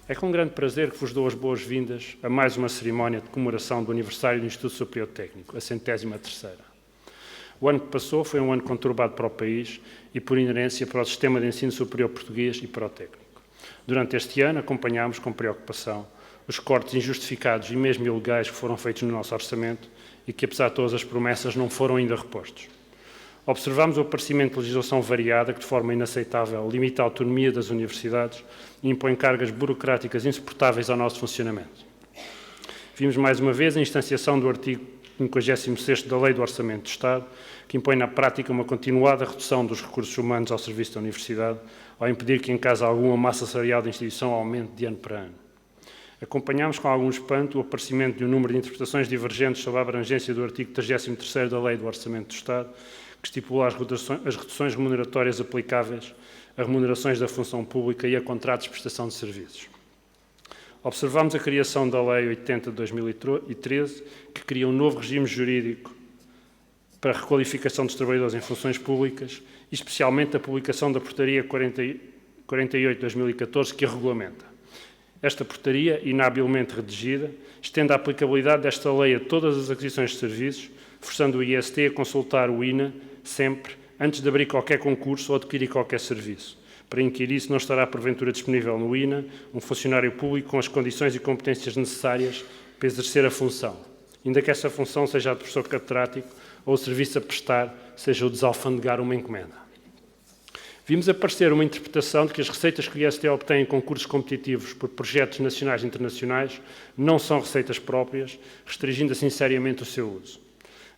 É com grande prazer que vos dou as boas-vindas a mais uma cerimónia de comemoração do aniversário do Instituto Superior Técnico, a 103ª. O ano que passou foi um ano conturbado para o país e, por inerência, para o sistema de ensino superior português e para o técnico. Durante este ano, acompanhámos com preocupação os cortes injustificados e mesmo ilegais que foram feitos no nosso orçamento e que, apesar de todas as promessas, não foram ainda repostos. Observámos o aparecimento de legislação variada que, de forma inaceitável, limita a autonomia das universidades e impõe cargas burocráticas insuportáveis ao nosso funcionamento. Vimos mais uma vez a instanciação do artigo 56º da Lei do Orçamento do Estado, que impõe na prática uma continuada redução dos recursos humanos ao serviço da universidade, ao impedir que, em caso algum, a massa salarial da instituição aumente de ano para ano. Acompanhámos com algum espanto o aparecimento de um número de interpretações divergentes sobre a abrangência do artigo 33º da Lei do Orçamento do Estado, que estipula as reduções remuneratórias aplicáveis a remunerações da função pública e a contratos de prestação de serviços. Observámos a criação da Lei 80 de 2013, que cria um novo regime jurídico para a requalificação dos trabalhadores em funções públicas e, especialmente, a publicação da Portaria 48 de 2014, que a regulamenta. Esta portaria, inabilmente redigida, estende a aplicabilidade desta lei a todas as aquisições de serviços, forçando o IST a consultar o INA sempre, antes de abrir qualquer concurso ou adquirir qualquer serviço. Para inquirir isso, não estará porventura disponível no INA um funcionário público com as condições e competências necessárias para exercer a função, ainda que essa função seja a de professor catedrático ou o serviço a prestar seja o desalfandegar uma encomenda. Vimos aparecer uma interpretação de que as receitas que o IST obtém em concursos competitivos por projetos nacionais e internacionais não são receitas próprias, restringindo assim seriamente o seu uso.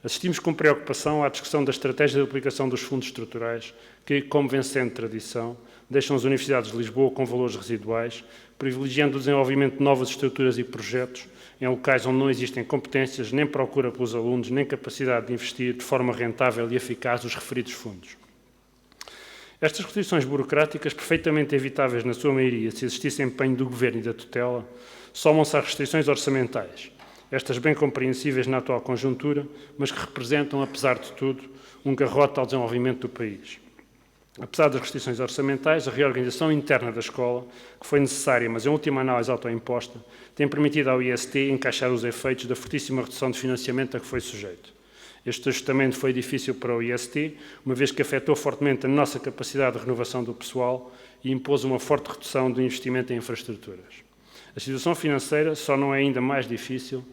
Assistimos com preocupação à discussão da estratégia de aplicação dos fundos estruturais, que, como vencendo tradição, deixam as universidades de Lisboa com valores residuais, privilegiando o desenvolvimento de novas estruturas e projetos em locais onde não existem competências, nem procura pelos alunos, nem capacidade de investir de forma rentável e eficaz os referidos fundos. Estas restrições burocráticas, perfeitamente evitáveis na sua maioria se existisse empenho do Governo e da tutela, somam-se às restrições orçamentais, estas bem compreensíveis na atual conjuntura, mas que representam, apesar de tudo, um garrote ao desenvolvimento do país. Apesar das restrições orçamentais, a reorganização interna da escola, que foi necessária, mas em última análise autoimposta, tem permitido ao IST encaixar os efeitos da fortíssima redução de financiamento a que foi sujeito. Este ajustamento foi difícil para o IST, uma vez que afetou fortemente a nossa capacidade de renovação do pessoal e impôs uma forte redução do investimento em infraestruturas. A situação financeira só não é ainda mais difícil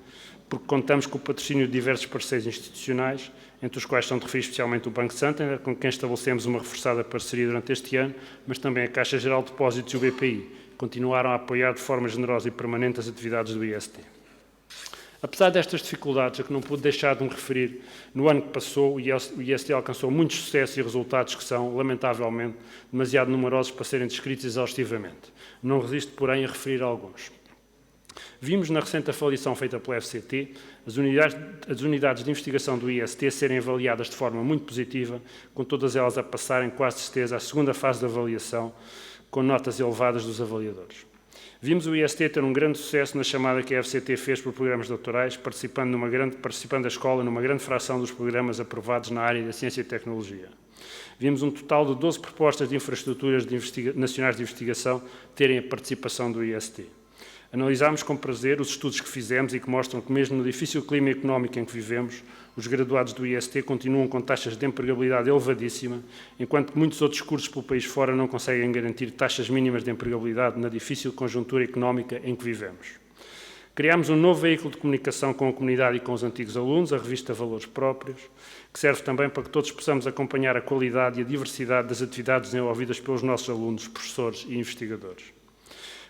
porque contamos com o patrocínio de diversos parceiros institucionais, entre os quais são de referir especialmente o Banco Santander, com quem estabelecemos uma reforçada parceria durante este ano, mas também a Caixa Geral de Depósitos e o BPI, continuaram a apoiar de forma generosa e permanente as atividades do IST. Apesar destas dificuldades, a que não pude deixar de me referir, no ano que passou, o IST alcançou muitos sucessos e resultados que são, lamentavelmente, demasiado numerosos para serem descritos exaustivamente. Não resisto, porém, a referir alguns. Vimos na recente avaliação feita pela FCT as unidades de investigação do IST serem avaliadas de forma muito positiva, com todas elas a passarem, quase certeza, à segunda fase da avaliação, com notas elevadas dos avaliadores. Vimos o IST ter um grande sucesso na chamada que a FCT fez por programas doutorais, participando da escola numa grande fração dos programas aprovados na área da ciência e tecnologia. Vimos um total de 12 propostas de infraestruturas nacionais de investigação terem a participação do IST. Analisámos com prazer os estudos que fizemos e que mostram que, mesmo no difícil clima económico em que vivemos, os graduados do IST continuam com taxas de empregabilidade elevadíssima, enquanto que muitos outros cursos pelo país fora não conseguem garantir taxas mínimas de empregabilidade na difícil conjuntura económica em que vivemos. Criámos um novo veículo de comunicação com a comunidade e com os antigos alunos, a revista Valores Próprios, que serve também para que todos possamos acompanhar a qualidade e a diversidade das atividades desenvolvidas pelos nossos alunos, professores e investigadores.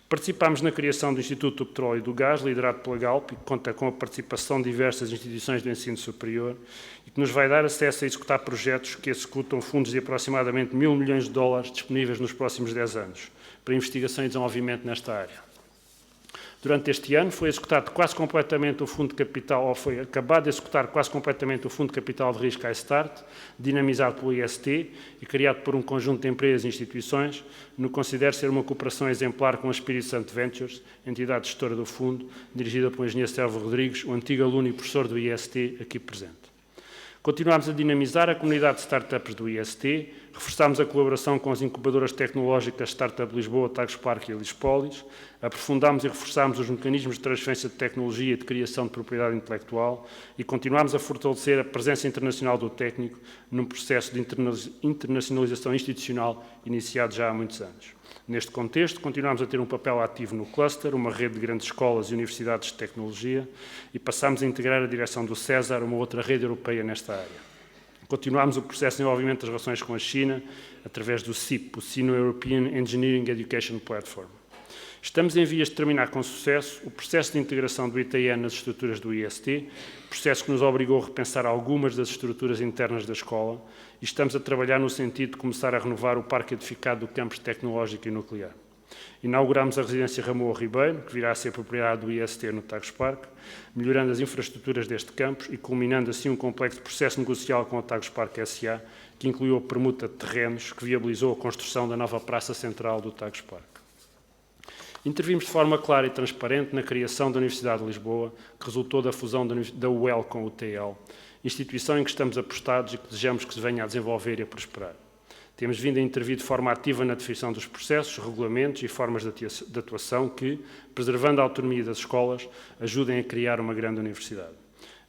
Participámos na criação do Instituto do Petróleo e do Gás, liderado pela Galp, que conta com a participação de diversas instituições do ensino superior e que nos vai dar acesso a executar projetos que executam fundos de aproximadamente $1.000 milhões disponíveis nos próximos 10 anos para investigação e desenvolvimento nesta área. Durante este ano foi executado quase completamente o fundo de capital, ou foi acabado de executar quase completamente o fundo de capital de risco iStart, dinamizado pelo IST e criado por um conjunto de empresas e instituições, no que considero ser uma cooperação exemplar com a Espírito Santo Ventures, entidade gestora do fundo, dirigida pelo engenheiro Sérgio Rodrigues, o antigo aluno e professor do IST aqui presente. Continuamos a dinamizar a comunidade de startups do IST, Reforçámos a colaboração com as incubadoras tecnológicas Startup Lisboa, Tagspark e Lispolis. Aprofundámos e reforçámos os mecanismos de transferência de tecnologia e de criação de propriedade intelectual e continuámos a fortalecer a presença internacional do técnico num processo de internacionalização institucional iniciado já há muitos anos. Neste contexto, continuámos a ter um papel ativo no cluster, uma rede de grandes escolas e universidades de tecnologia, e passámos a integrar a direção do César, uma outra rede europeia nesta área. Continuámos o processo de desenvolvimento das relações com a China através do CIP, o Sino-European Engineering Education Platform. Estamos em vias de terminar com sucesso o processo de integração do ITN nas estruturas do IST, processo que nos obrigou a repensar algumas das estruturas internas da escola, e estamos a trabalhar no sentido de começar a renovar o parque edificado do campus tecnológico e nuclear. Inauguramos a residência Ramoa Ribeiro, que virá a ser propriedade do IST no Tagspark, melhorando as infraestruturas deste campus e culminando assim um complexo processo negocial com a Tagspark SA, que incluiu a permuta de terrenos que viabilizou a construção da nova praça central do Tagspark. Intervimos de forma clara e transparente na criação da Universidade de Lisboa, que resultou da fusão da UEL com o TL, instituição em que estamos apostados e que desejamos que se venha a desenvolver e a prosperar. Temos vindo a intervir de forma ativa na definição dos processos, regulamentos e formas de atuação que, preservando a autonomia das escolas, ajudem a criar uma grande universidade.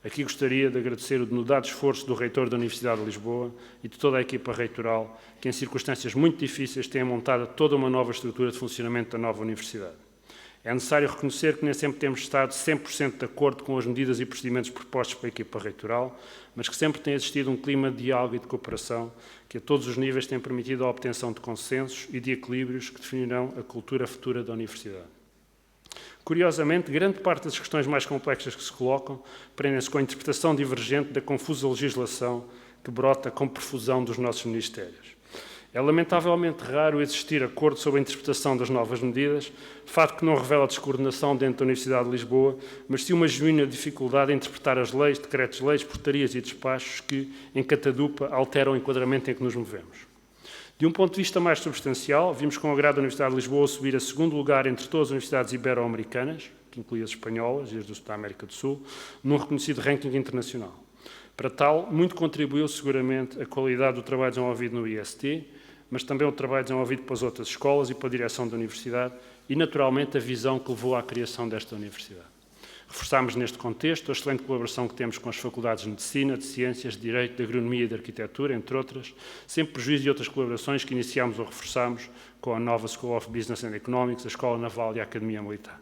Aqui gostaria de agradecer o denodado esforço do reitor da Universidade de Lisboa e de toda a equipa reitoral, que em circunstâncias muito difíceis têm montado toda uma nova estrutura de funcionamento da nova universidade. É necessário reconhecer que nem sempre temos estado 100% de acordo com as medidas e procedimentos propostos pela equipa reitoral, mas que sempre tem existido um clima de diálogo e de cooperação que a todos os níveis tem permitido a obtenção de consensos e de equilíbrios que definirão a cultura futura da universidade. Curiosamente, grande parte das questões mais complexas que se colocam prendem-se com a interpretação divergente da confusa legislação que brota com profusão dos nossos ministérios. É lamentavelmente raro existir acordo sobre a interpretação das novas medidas, fato que não revela descoordenação dentro da Universidade de Lisboa, mas sim uma genuína dificuldade em interpretar as leis, decretos-leis, portarias e despachos que, em catadupa, alteram o enquadramento em que nos movemos. De um ponto de vista mais substancial, vimos com agrado a Universidade de Lisboa subir a segundo lugar entre todas as universidades ibero-americanas, que inclui as espanholas e as da América do Sul, num reconhecido ranking internacional. Para tal, muito contribuiu seguramente a qualidade do trabalho desenvolvido no IST, mas também o trabalho desenvolvido pelas outras escolas e pela direção da universidade e, naturalmente, a visão que levou à criação desta universidade. Reforçámos neste contexto a excelente colaboração que temos com as faculdades de Medicina, de Ciências, de Direito, de Agronomia e de Arquitetura, entre outras, sem prejuízo de outras colaborações que iniciámos ou reforçámos com a nova School of Business and Economics, a Escola Naval e a Academia Militar.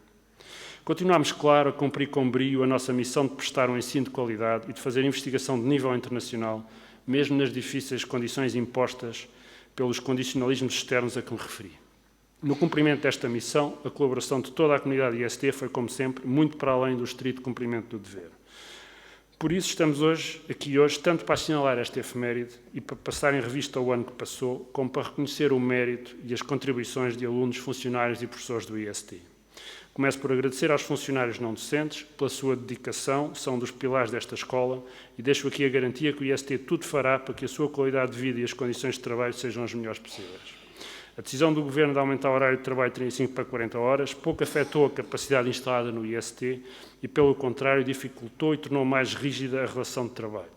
Continuámos, claro, a cumprir com brio a nossa missão de prestar um ensino de qualidade e de fazer investigação de nível internacional, mesmo nas difíceis condições impostas pelos condicionalismos externos a que me referi. No cumprimento desta missão, a colaboração de toda a comunidade IST foi, como sempre, muito para além do estrito cumprimento do dever. Por isso, estamos aqui hoje, tanto para assinalar esta efeméride e para passar em revista o ano que passou, como para reconhecer o mérito e as contribuições de alunos, funcionários e professores do IST. Começo por agradecer aos funcionários não docentes pela sua dedicação, são dos pilares desta escola, e deixo aqui a garantia que o IST tudo fará para que a sua qualidade de vida e as condições de trabalho sejam as melhores possíveis. A decisão do Governo de aumentar o horário de trabalho de 35 para 40 horas pouco afetou a capacidade instalada no IST e, pelo contrário, dificultou e tornou mais rígida a relação de trabalho.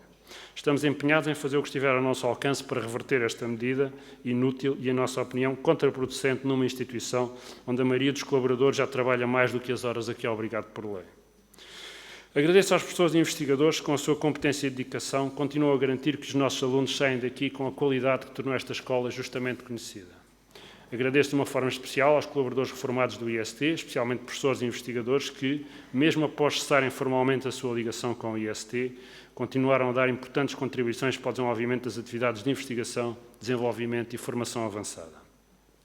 Estamos empenhados em fazer o que estiver ao nosso alcance para reverter esta medida inútil e, em nossa opinião, contraproducente numa instituição onde a maioria dos colaboradores já trabalha mais do que as horas a que é obrigado por lei. Agradeço aos professores e investigadores que, com a sua competência e dedicação, continuam a garantir que os nossos alunos saem daqui com a qualidade que tornou esta escola justamente conhecida. Agradeço de uma forma especial aos colaboradores reformados do IST, especialmente professores e investigadores que, mesmo após cessarem formalmente a sua ligação com o IST, continuaram a dar importantes contribuições para o desenvolvimento das atividades de investigação, desenvolvimento e formação avançada.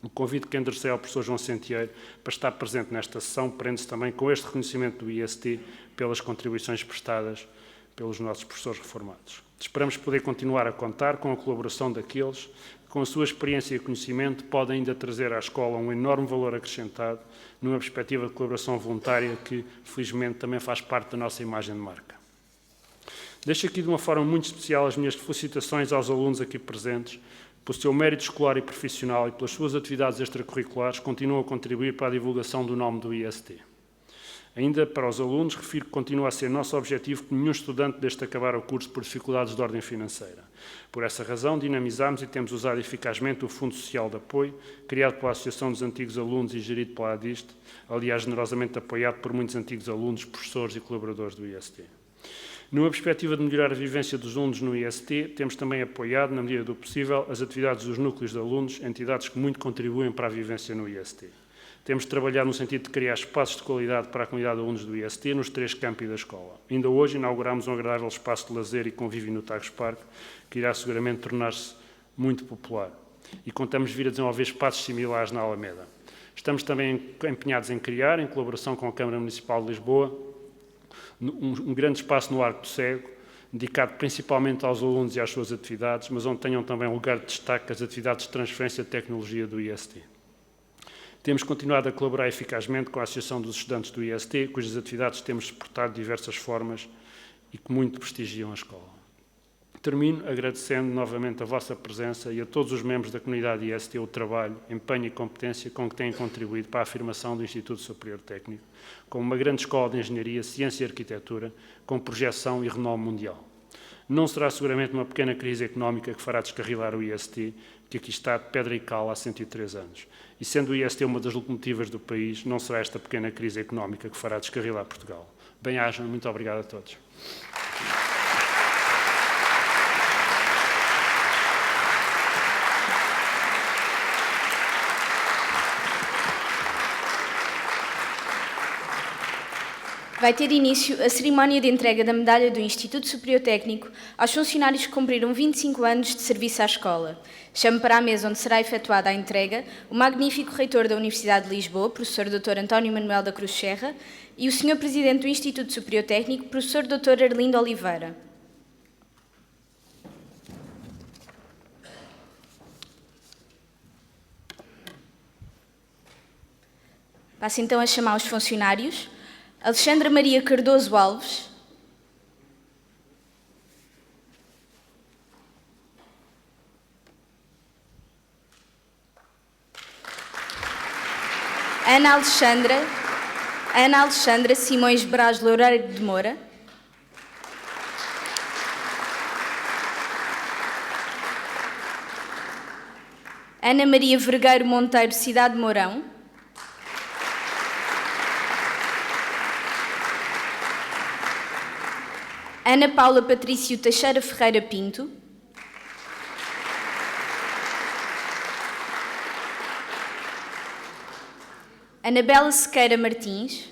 O convite que enderecei ao professor João Sentieiro para estar presente nesta sessão prende-se também com este reconhecimento do IST pelas contribuições prestadas pelos nossos professores reformados. Esperamos poder continuar a contar com a colaboração daqueles que, com a sua experiência e conhecimento, podem ainda trazer à escola um enorme valor acrescentado numa perspectiva de colaboração voluntária que, felizmente, também faz parte da nossa imagem de marca. Deixo aqui de uma forma muito especial as minhas felicitações aos alunos aqui presentes, pelo seu mérito escolar e profissional e pelas suas atividades extracurriculares, continuam a contribuir para a divulgação do nome do IST. Ainda para os alunos, refiro que continua a ser nosso objetivo que nenhum estudante deixe de acabar o curso por dificuldades de ordem financeira. Por essa razão, dinamizamos e temos usado eficazmente o Fundo Social de Apoio, criado pela Associação dos Antigos Alunos e gerido pela ADIST, aliás, generosamente apoiado por muitos antigos alunos, professores e colaboradores do IST. Numa perspectiva de melhorar a vivência dos alunos no IST, temos também apoiado, na medida do possível, as atividades dos núcleos de alunos, entidades que muito contribuem para a vivência no IST. Temos trabalhado no sentido de criar espaços de qualidade para a comunidade de alunos do IST nos 3 campi da escola. Ainda hoje inauguramos um agradável espaço de lazer e convívio no Tagus Park, que irá seguramente tornar-se muito popular. E contamos vir a desenvolver espaços similares na Alameda. Estamos também empenhados em criar, em colaboração com a Câmara Municipal de Lisboa, um grande espaço no Arco do Cego, dedicado principalmente aos alunos e às suas atividades, mas onde tenham também lugar de destaque as atividades de transferência de tecnologia do IST. Temos continuado a colaborar eficazmente com a Associação dos Estudantes do IST, cujas atividades temos suportado de diversas formas e que muito prestigiam a escola. Termino agradecendo novamente a vossa presença e a todos os membros da comunidade IST o trabalho, empenho e competência com que têm contribuído para a afirmação do Instituto Superior Técnico, como uma grande escola de engenharia, ciência e arquitetura, com projeção e renome mundial. Não será seguramente uma pequena crise económica que fará descarrilar o IST, que aqui está de pedra e cal há 103 anos. E sendo o IST uma das locomotivas do país, não será esta pequena crise económica que fará descarrilar Portugal. Bem-ajam, muito obrigado a todos. Vai ter início a cerimónia de entrega da medalha do Instituto Superior Técnico aos funcionários que cumpriram 25 anos de serviço à escola. Chamo para a mesa onde será efetuada a entrega o magnífico reitor da Universidade de Lisboa, professor Dr. António Manuel da Cruz Serra, e o Sr. Presidente do Instituto Superior Técnico, professor Dr. Arlindo Oliveira. Passo então a chamar os funcionários. Alexandra Maria Cardoso Alves, Ana Alexandra Simões Braz Loureiro de Moura, Ana Maria Vergueiro Monteiro Cidade de Mourão, Ana Paula Patrício Teixeira Ferreira Pinto, Anabela Sequeira Martins,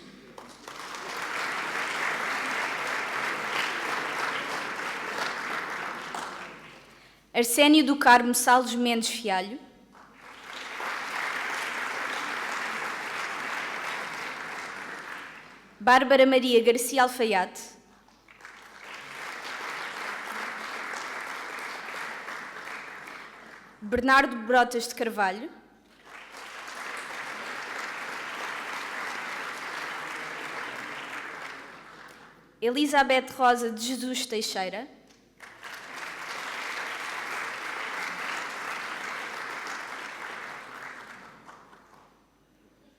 Arsénio do Carmo Salles Mendes Fialho, Bárbara Maria Garcia Alfaiate, Bernardo Brotas de Carvalho, Elizabeth Rosa de Jesus Teixeira,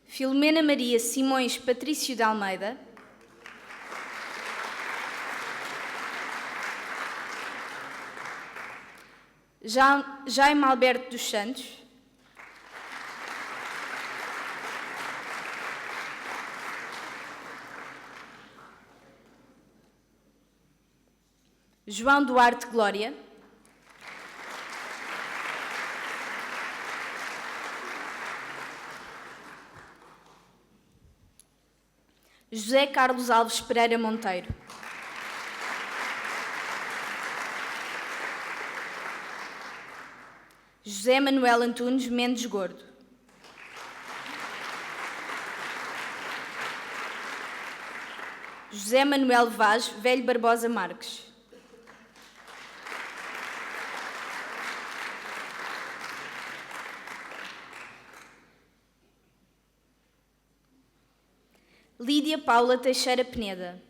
Filomena Maria Simões Patrício de Almeida, Jaime Alberto dos Santos, João Duarte Glória, José Carlos Alves Pereira Monteiro, José Manuel Antunes Mendes Gordo, José Manuel Vaz Velho Barbosa Marques, Lídia Paula Teixeira Peneda,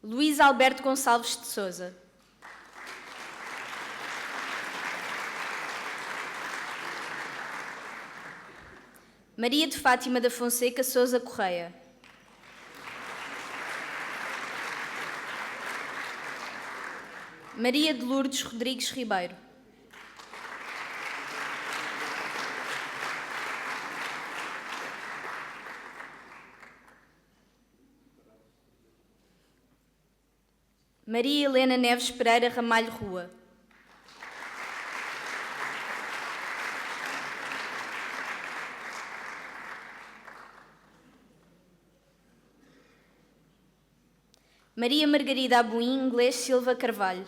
Luís Alberto Gonçalves de Sousa, Maria de Fátima da Fonseca Sousa Correia. Maria de Lourdes Rodrigues Ribeiro. Maria Helena Neves Pereira Ramalho Rua. Maria Margarida Abuim Inglês Silva Carvalho.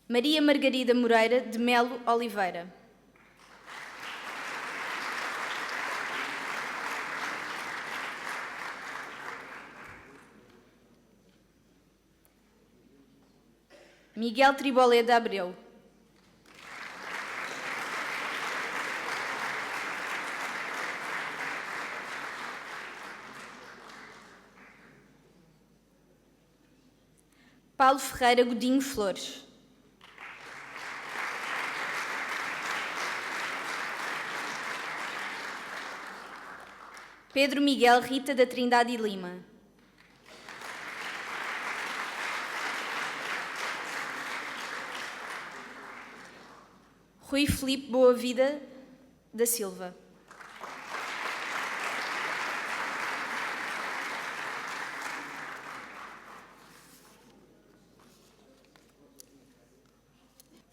Maria Margarida Moreira de Melo Oliveira. Miguel Triboleda Abreu. Paulo Ferreira Godinho Flores. Pedro Miguel Rita da Trindade e Lima. Rui Filipe Boa Vida da Silva.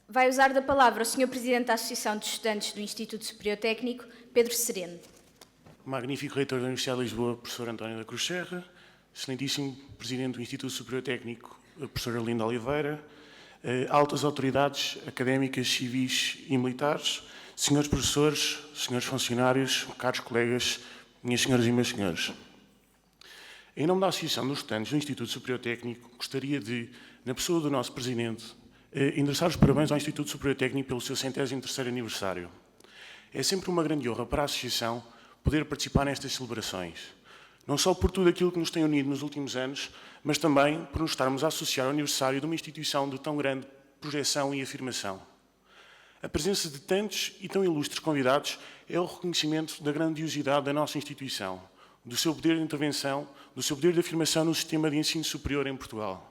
Vai usar da palavra o Sr. Presidente da Associação de Estudantes do Instituto Superior Técnico, Pedro Sereno. Magnífico reitor da Universidade de Lisboa, professor António da Cruz Serra, excelentíssimo Presidente do Instituto Superior Técnico, professor Arlindo Oliveira, altas autoridades académicas, civis e militares, senhores professores, senhores funcionários, caros colegas, minhas senhoras e meus senhores. Em nome da Associação dos Estudantes do Instituto Superior Técnico, gostaria de, na pessoa do nosso Presidente, endereçar os parabéns ao Instituto Superior Técnico pelo seu 103º aniversário. É sempre uma grande honra para a Associação poder participar nestas celebrações, não só por tudo aquilo que nos tem unido nos últimos anos, mas também por nos estarmos a associar ao aniversário de uma instituição de tão grande projeção e afirmação. A presença de tantos e tão ilustres convidados é o reconhecimento da grandiosidade da nossa instituição, do seu poder de intervenção, do seu poder de afirmação no sistema de ensino superior em Portugal.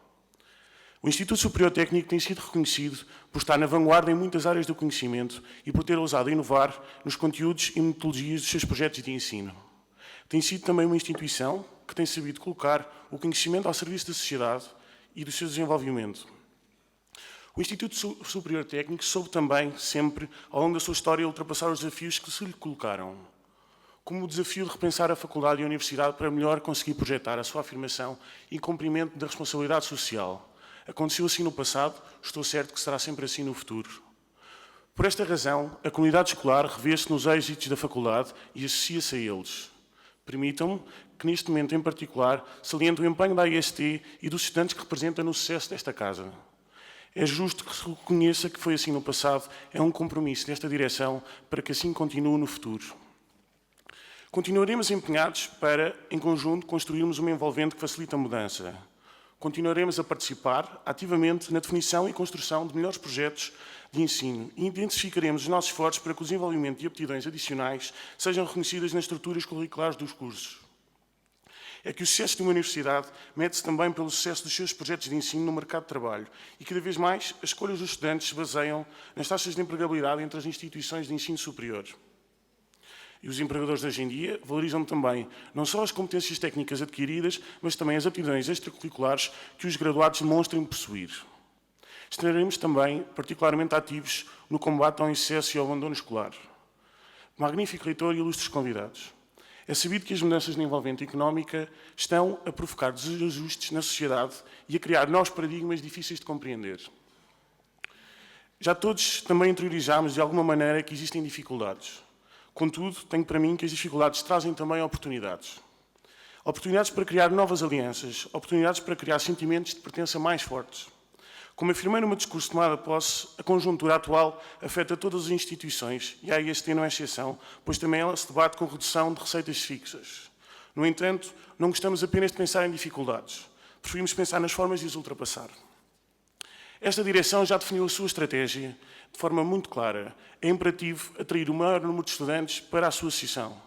O Instituto Superior Técnico tem sido reconhecido por estar na vanguarda em muitas áreas do conhecimento e por ter ousado inovar nos conteúdos e metodologias dos seus projetos de ensino. Tem sido também uma instituição que tem sabido colocar o conhecimento ao serviço da sociedade e do seu desenvolvimento. O Instituto Superior Técnico soube também, sempre, ao longo da sua história, ultrapassar os desafios que se lhe colocaram, como o desafio de repensar a faculdade e a universidade para melhor conseguir projetar a sua afirmação e cumprimento da responsabilidade social. Aconteceu assim no passado, estou certo que será sempre assim no futuro. Por esta razão, a comunidade escolar revê-se nos êxitos da faculdade e associa-se a eles. Permitam-me que, neste momento em particular, saliente o empenho da AIST e dos estudantes que representam no sucesso desta casa. É justo que se reconheça que foi assim no passado, é um compromisso desta direção para que assim continue no futuro. Continuaremos empenhados para, em conjunto, construirmos uma envolvente que facilite a mudança. Continuaremos a participar ativamente na definição e construção de melhores projetos de ensino e intensificaremos os nossos esforços para que o desenvolvimento de aptidões adicionais sejam reconhecidas nas estruturas curriculares dos cursos. É que o sucesso de uma universidade mede-se também pelo sucesso dos seus projetos de ensino no mercado de trabalho e cada vez mais as escolhas dos estudantes se baseiam nas taxas de empregabilidade entre as instituições de ensino superior. E os empregadores de hoje em dia valorizam também não só as competências técnicas adquiridas, mas também as aptidões extracurriculares que os graduados demonstrem possuir. Estaremos também particularmente ativos no combate ao excesso e ao abandono escolar. Magnífico reitor e ilustres convidados. É sabido que as mudanças na envolvente económica estão a provocar desajustes na sociedade e a criar novos paradigmas difíceis de compreender. Já todos também interiorizámos de alguma maneira que existem dificuldades. Contudo, tenho para mim que as dificuldades trazem também oportunidades. Oportunidades para criar novas alianças, oportunidades para criar sentimentos de pertença mais fortes. Como afirmei no meu discurso de tomada de posse, a conjuntura atual afeta todas as instituições, e a AIST não é exceção, pois também ela se debate com redução de receitas fixas. No entanto, não gostamos apenas de pensar em dificuldades. Preferimos pensar nas formas de as ultrapassar. Esta direção já definiu a sua estratégia de forma muito clara. É imperativo atrair o maior número de estudantes para a sua associação.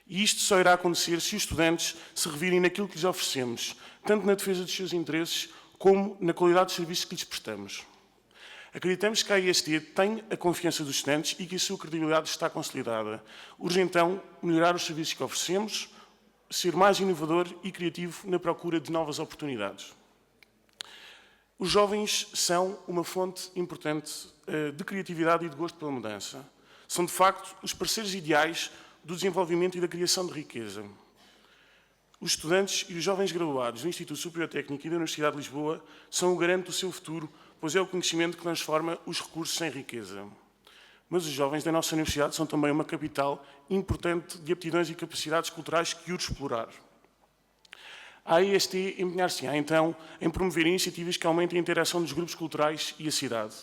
E isto só irá acontecer se os estudantes se revirem naquilo que lhes oferecemos, tanto na defesa dos seus interesses, como na qualidade dos serviços que lhes prestamos. Acreditamos que a AIST tem a confiança dos estudantes e que a sua credibilidade está consolidada. Urge então melhorar os serviços que oferecemos, ser mais inovador e criativo na procura de novas oportunidades. Os jovens são uma fonte importante de criatividade e de gosto pela mudança. São, de facto, os parceiros ideais do desenvolvimento e da criação de riqueza. Os estudantes e os jovens graduados do Instituto Superior Técnico e da Universidade de Lisboa são o garante do seu futuro, pois é o conhecimento que transforma os recursos em riqueza. Mas os jovens da nossa universidade são também uma capital importante de aptidões e capacidades culturais que urge explorar. A AIST empenhar-se-á, então, em promover iniciativas que aumentem a interação dos grupos culturais e a cidade.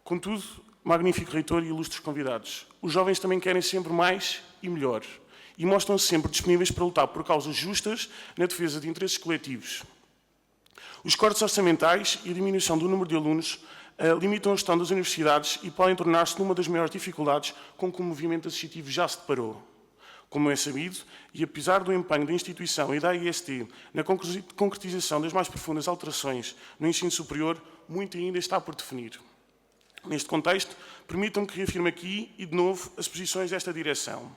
Contudo, magnífico reitor e ilustres convidados, os jovens também querem sempre mais e melhor e mostram-se sempre disponíveis para lutar por causas justas na defesa de interesses coletivos. Os cortes orçamentais e a diminuição do número de alunos limitam a gestão das universidades e podem tornar-se numa das maiores dificuldades com que o movimento associativo já se deparou. Como é sabido, e apesar do empenho da instituição e da AIST na concretização das mais profundas alterações no ensino superior, muito ainda está por definir. Neste contexto, permitam-me que reafirme aqui e de novo as posições desta direção.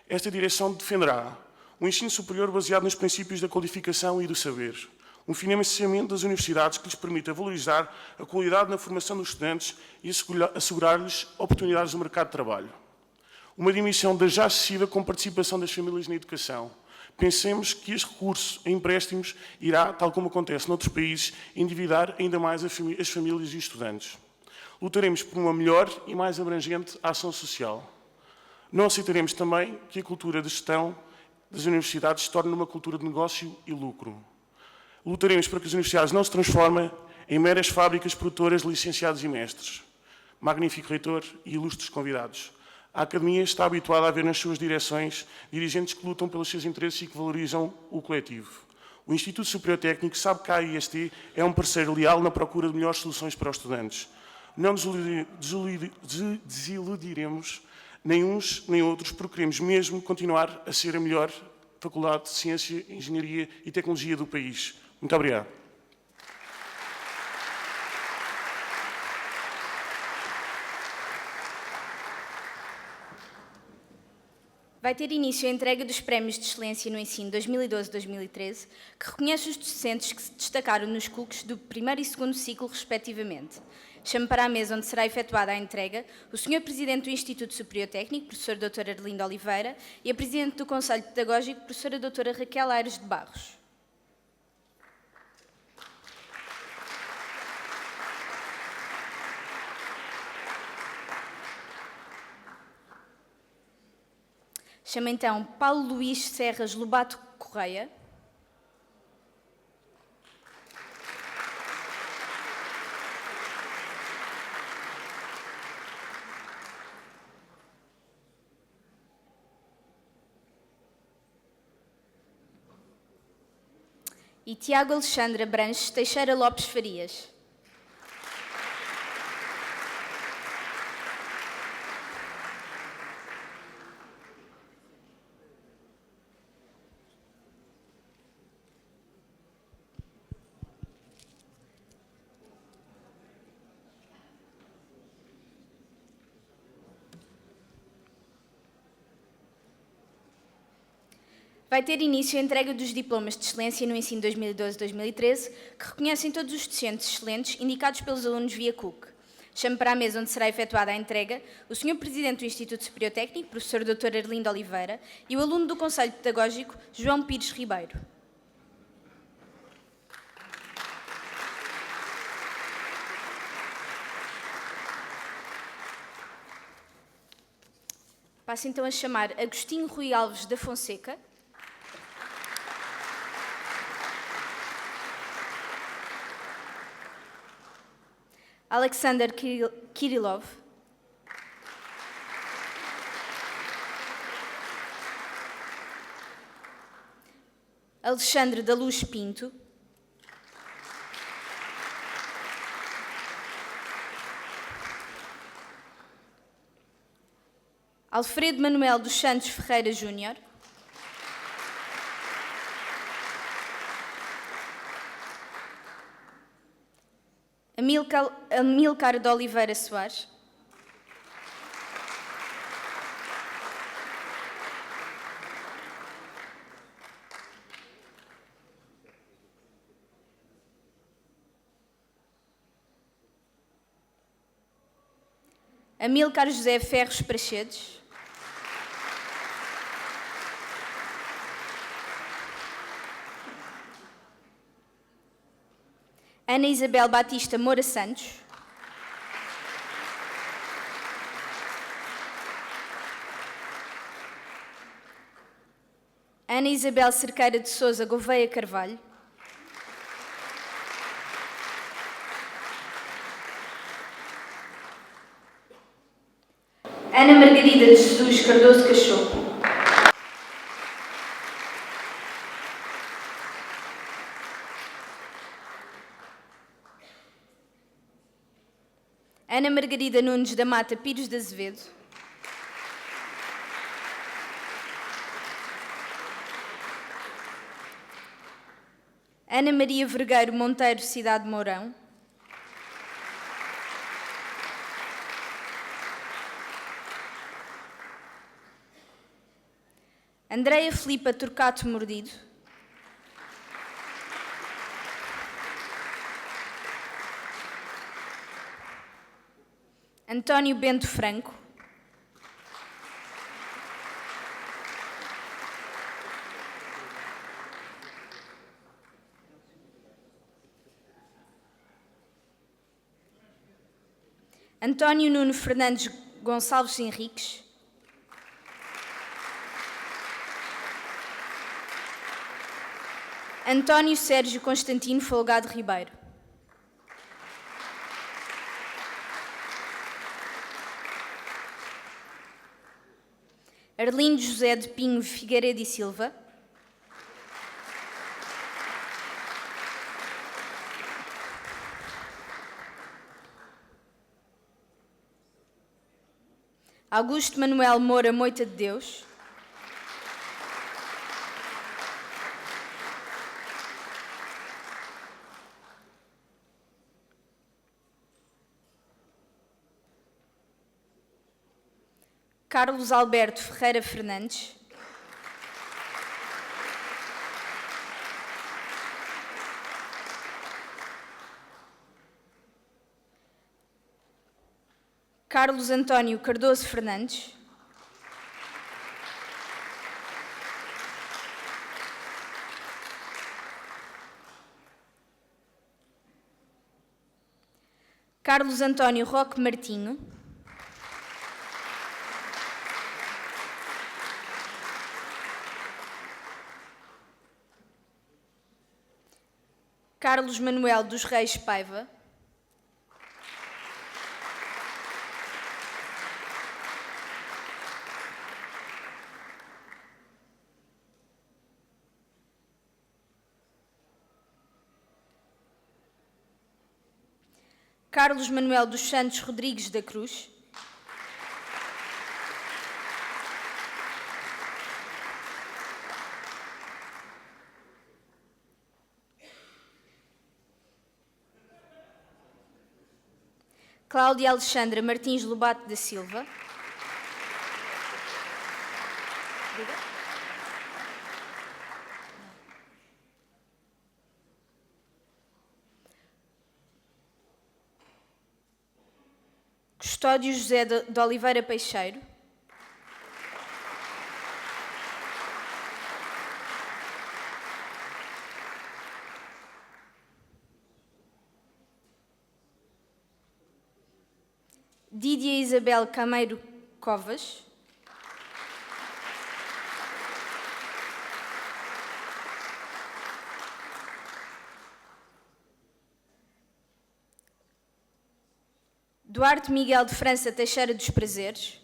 Esta direção defenderá um ensino superior baseado nos princípios da qualificação e do saber, um financiamento das universidades que lhes permita valorizar a qualidade na formação dos estudantes e assegurar-lhes oportunidades no mercado de trabalho. Uma diminuição da já excessiva comparticipação das famílias na educação. Pensemos que este recurso a empréstimos irá, tal como acontece noutros países, endividar ainda mais as famílias e os estudantes. Lutaremos por uma melhor e mais abrangente ação social. Não aceitaremos também que a cultura de gestão das universidades se torne uma cultura de negócio e lucro. Lutaremos para que as universidades não se transformem em meras fábricas produtoras de licenciados e mestres. Magnífico reitor e ilustres convidados. A Academia está habituada a ver nas suas direções dirigentes que lutam pelos seus interesses e que valorizam o coletivo. O Instituto Superior Técnico sabe que a AIST é um parceiro leal na procura de melhores soluções para os estudantes. Não desiludiremos nem uns nem outros, porque queremos mesmo continuar a ser a melhor Faculdade de Ciência, Engenharia e Tecnologia do país. Muito obrigado. Vai ter início a entrega dos Prémios de Excelência no Ensino 2012-2013, que reconhece os docentes que se destacaram nos CUCs do primeiro e segundo ciclo, respectivamente. Chamo para a mesa onde será efetuada a entrega o Sr. Presidente do Instituto Superior Técnico, Professor Dr. Arlindo Oliveira, e a Presidente do Conselho Pedagógico, Professora Dra. Raquel Aires de Barros. Chamo então Paulo Luís Serras Lobato Correia. E Tiago Alexandre Branches Teixeira Lopes Farias. Vai ter início a entrega dos diplomas de excelência no ensino 2012-2013, que reconhecem todos os docentes excelentes indicados pelos alunos via CUC. Chamo para a mesa onde será efetuada a entrega o Sr. Presidente do Instituto Superior Técnico, Professor Dr. Arlindo Oliveira, e o aluno do Conselho Pedagógico, João Pires Ribeiro. Passo então a chamar Agostinho Rui Alves da Fonseca. Alexander Kirillov. Alexandre da Luz Pinto, Alfredo Manuel dos Santos Ferreira Júnior, Amílcar de Oliveira Soares, Amílcar José Ferros Prachedes, Ana Isabel Batista Moura Santos, Ana Isabel Cerqueira de Sousa Gouveia Carvalho, Ana Margarida de Jesus Cardoso Cachorro, Ana Margarida Nunes da Mata Pires de Azevedo, Ana Maria Vergueiro Monteiro Cidade de Mourão, Andreia Filipa Turcato Mordido, António Bento Franco, António Nuno Fernandes Gonçalves Henriques, António Sérgio Constantino Folgado Ribeiro, Arlindo José de Pinho Figueiredo e Silva, Augusto Manuel Moura Moita de Deus, Carlos Alberto Ferreira Fernandes, Carlos António Cardoso Fernandes, Carlos António Roque Martinho, Carlos Manuel dos Reis Paiva, Carlos Manuel dos Santos Rodrigues da Cruz, Cláudia Alexandra Martins Lobato da Silva, Custódio José de Oliveira Peixeiro, Dídia Isabel Cameiro Covas, Duarte Miguel de França Teixeira dos Prazeres,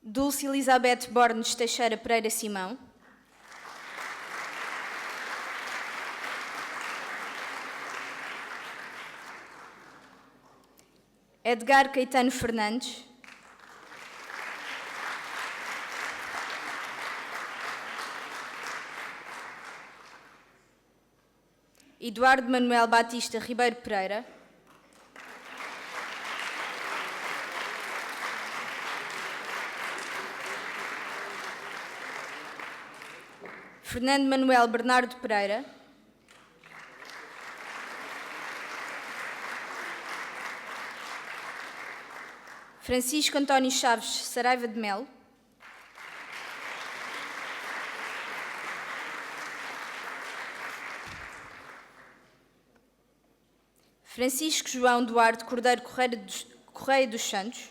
Dulce Elizabeth Bornes Teixeira Pereira Simão. Edgar Caetano Fernandes. Eduardo Manuel Batista Ribeiro Pereira. Fernando Manuel Bernardo Pereira. Francisco António Chaves Saraiva de Melo. Francisco João Duarte Cordeiro Correia dos Santos.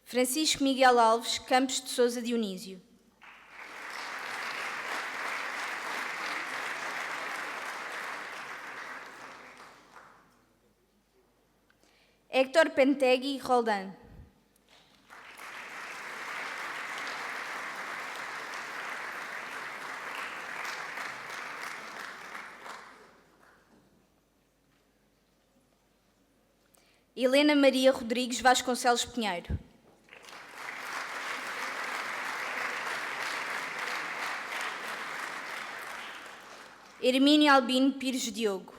Francisco Miguel Alves Campos de Sousa Dionísio. Héctor Pentegui Roldan. Helena Maria Rodrigues Vasconcelos Pinheiro. Hermínio Albino Pires Diogo.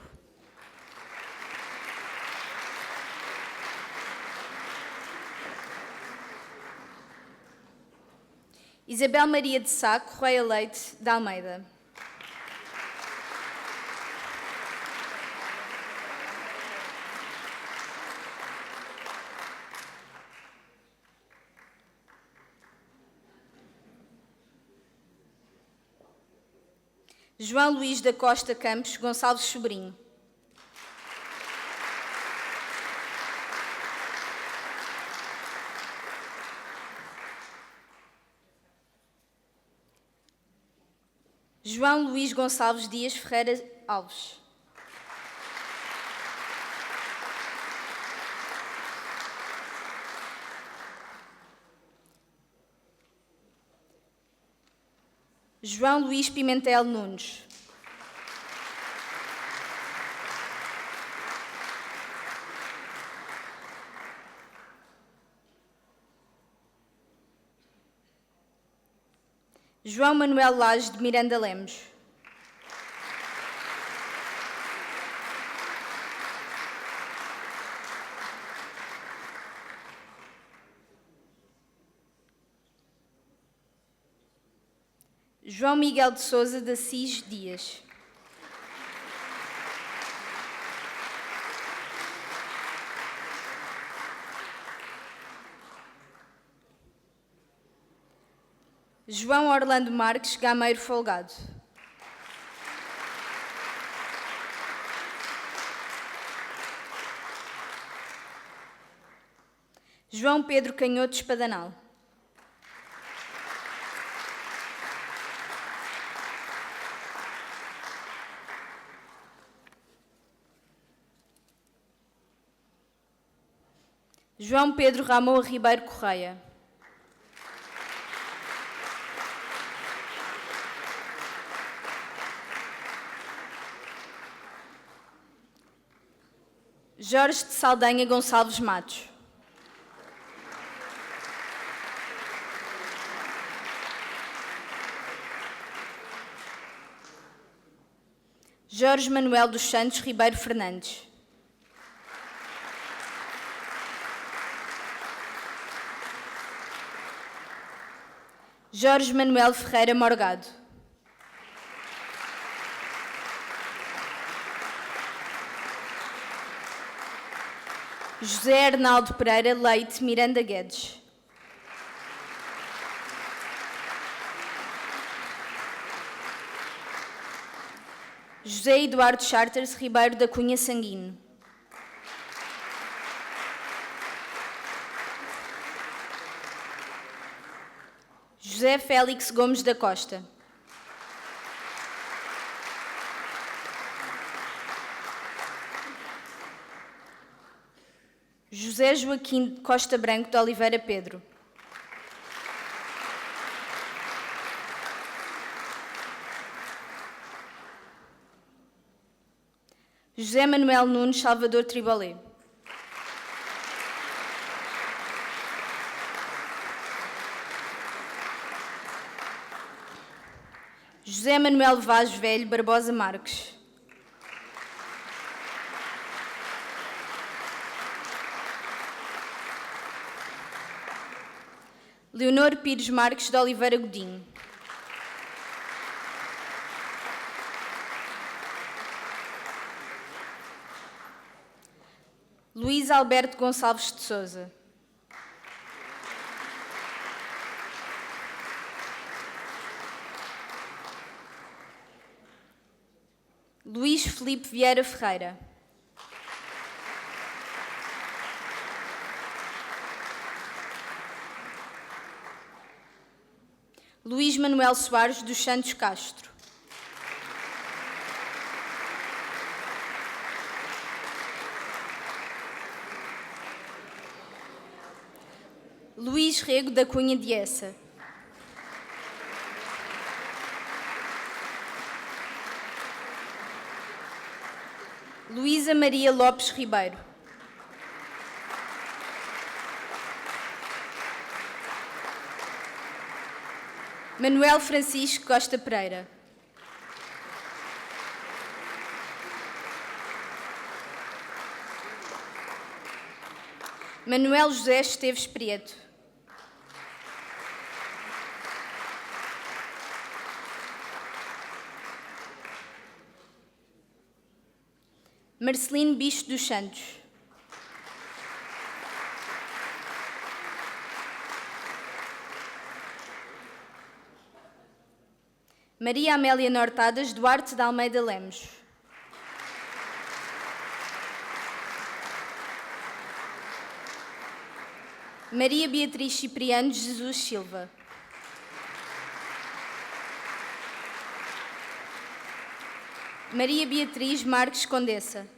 Isabel Maria de Sá Correia Leite de Almeida. João Luís da Costa Campos Gonçalves Sobrinho. João Luís Gonçalves Dias Ferreira Alves. João Luís Pimentel Nunes. João Manuel Lage de Miranda Lemos. João Miguel de Sousa de Assis Dias. João Orlando Marques Gameiro Folgado. João Pedro Canhoto Espadanal. João Pedro Ramon Ribeiro Correia. Jorge de Saldanha Gonçalves Matos. Jorge Manuel dos Santos Ribeiro Fernandes. Jorge Manuel Ferreira Morgado. José Arnaldo Pereira Leite Miranda Guedes. José Eduardo Charters Ribeiro da Cunha Sanguino. José Félix Gomes da Costa. José Joaquim Costa Branco de Oliveira Pedro. José Manuel Nunes Salvador Tribolé. José Manuel Vaz Velho Barbosa Marques. Leonor Pires Marques de Oliveira Godinho. Luís Alberto Gonçalves de Sousa. Luís Filipe Vieira Ferreira. Luís Manuel Soares dos Santos Castro. Luís Rego da Cunha de Essa. Luísa Maria Lopes Ribeiro. Manuel Francisco Costa Pereira. Manuel José Esteves Prieto. Marcelino Bicho dos Santos. Maria Amélia Nortadas Duarte de Almeida Lemos. Maria Beatriz Cipriano de Jesus Silva. Maria Beatriz Marques Condessa.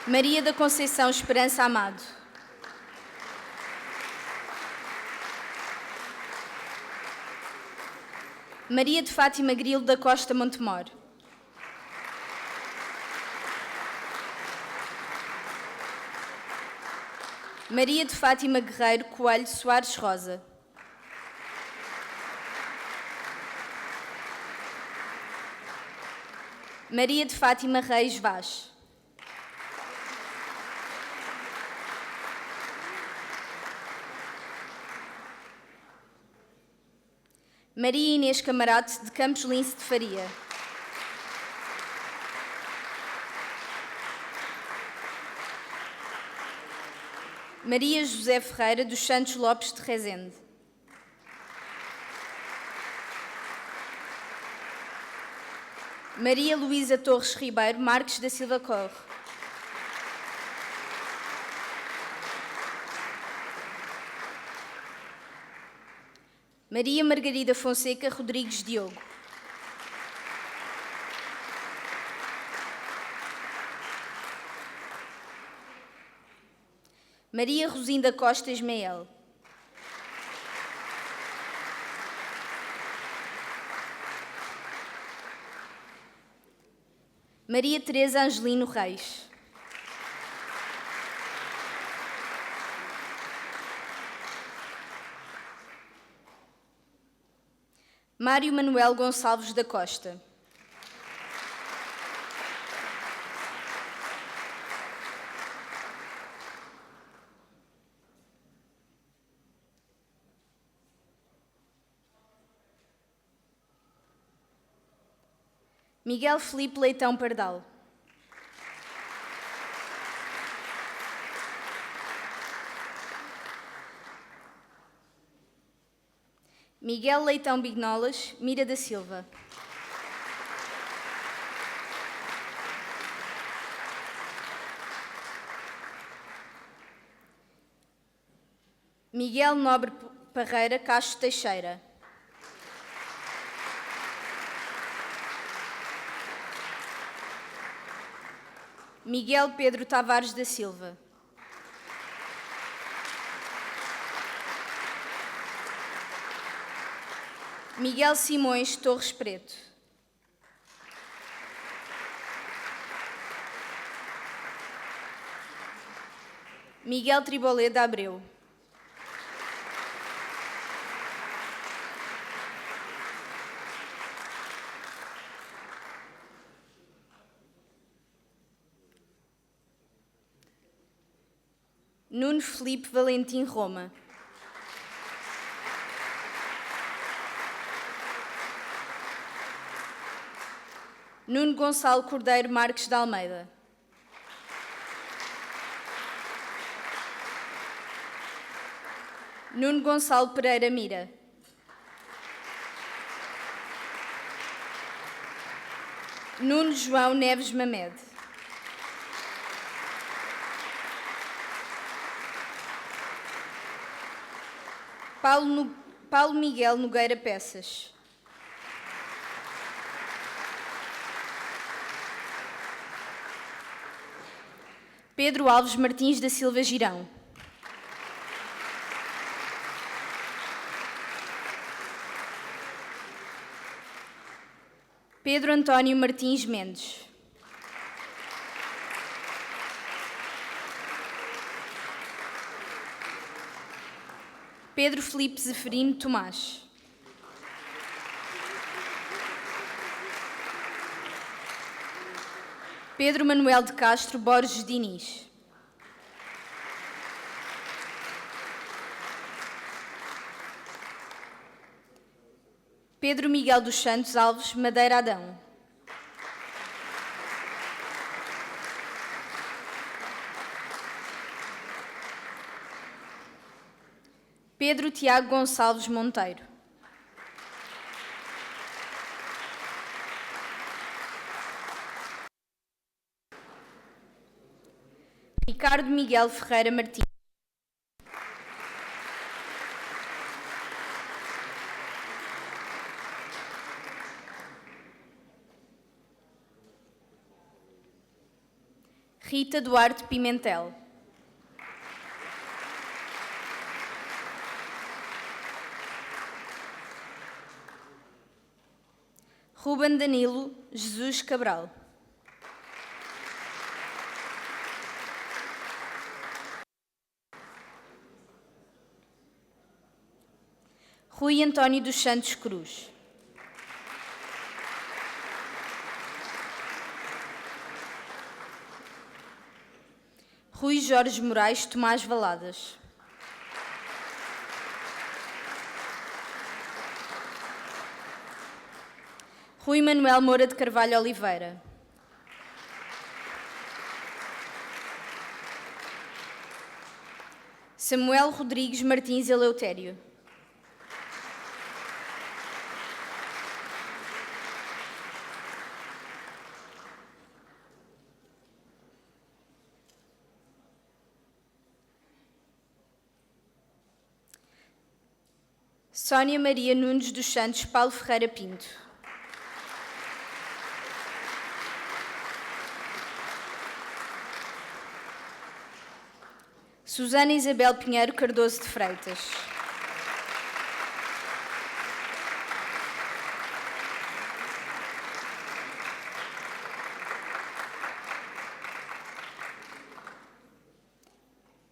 Maria da Conceição Esperança Amado. Maria de Fátima Grilo da Costa Montemor. Maria de Fátima Guerreiro Coelho Soares Rosa. Maria de Fátima Reis Vaz. Maria Inês Camarate de Campos Lince de Faria. Maria José Ferreira dos Santos Lopes de Rezende. Maria Luísa Torres Ribeiro Marques da Silva Corre. Maria Margarida Fonseca Rodrigues Diogo. Maria Rosinda Costa Ismael. Maria Teresa Angelino Reis. Mário Manuel Gonçalves da Costa. Miguel Felipe Leitão Pardal. Miguel Leitão Bignolas Mira da Silva. Miguel Nobre Parreira Castro Teixeira. Miguel Pedro Tavares da Silva. Miguel Simões Torres Preto. Miguel Tribolé de Abreu. Nuno Felipe Valentim Roma. Nuno Gonçalo Cordeiro Marques de Almeida. Nuno Gonçalo Pereira Mira. Nuno João Neves Mamed. Paulo Miguel Nogueira Peças. Pedro Alves Martins da Silva Girão. Pedro António Martins Mendes. Pedro Felipe Zeferino Tomás. Pedro Manuel de Castro Borges Diniz. Pedro Miguel dos Santos Alves Madeira Adão. Pedro Tiago Gonçalves Monteiro. Ricardo Miguel Ferreira Martins. Rita Duarte Pimentel. Ruben Danilo Jesus Cabral. Rui António dos Santos Cruz. Rui Jorge Moraes Tomás Valadas. Rui Manuel Moura de Carvalho Oliveira. Samuel Rodrigues Martins Eleutério. Sónia Maria Nunes dos Santos Paulo Ferreira Pinto. Susana Isabel Pinheiro Cardoso de Freitas.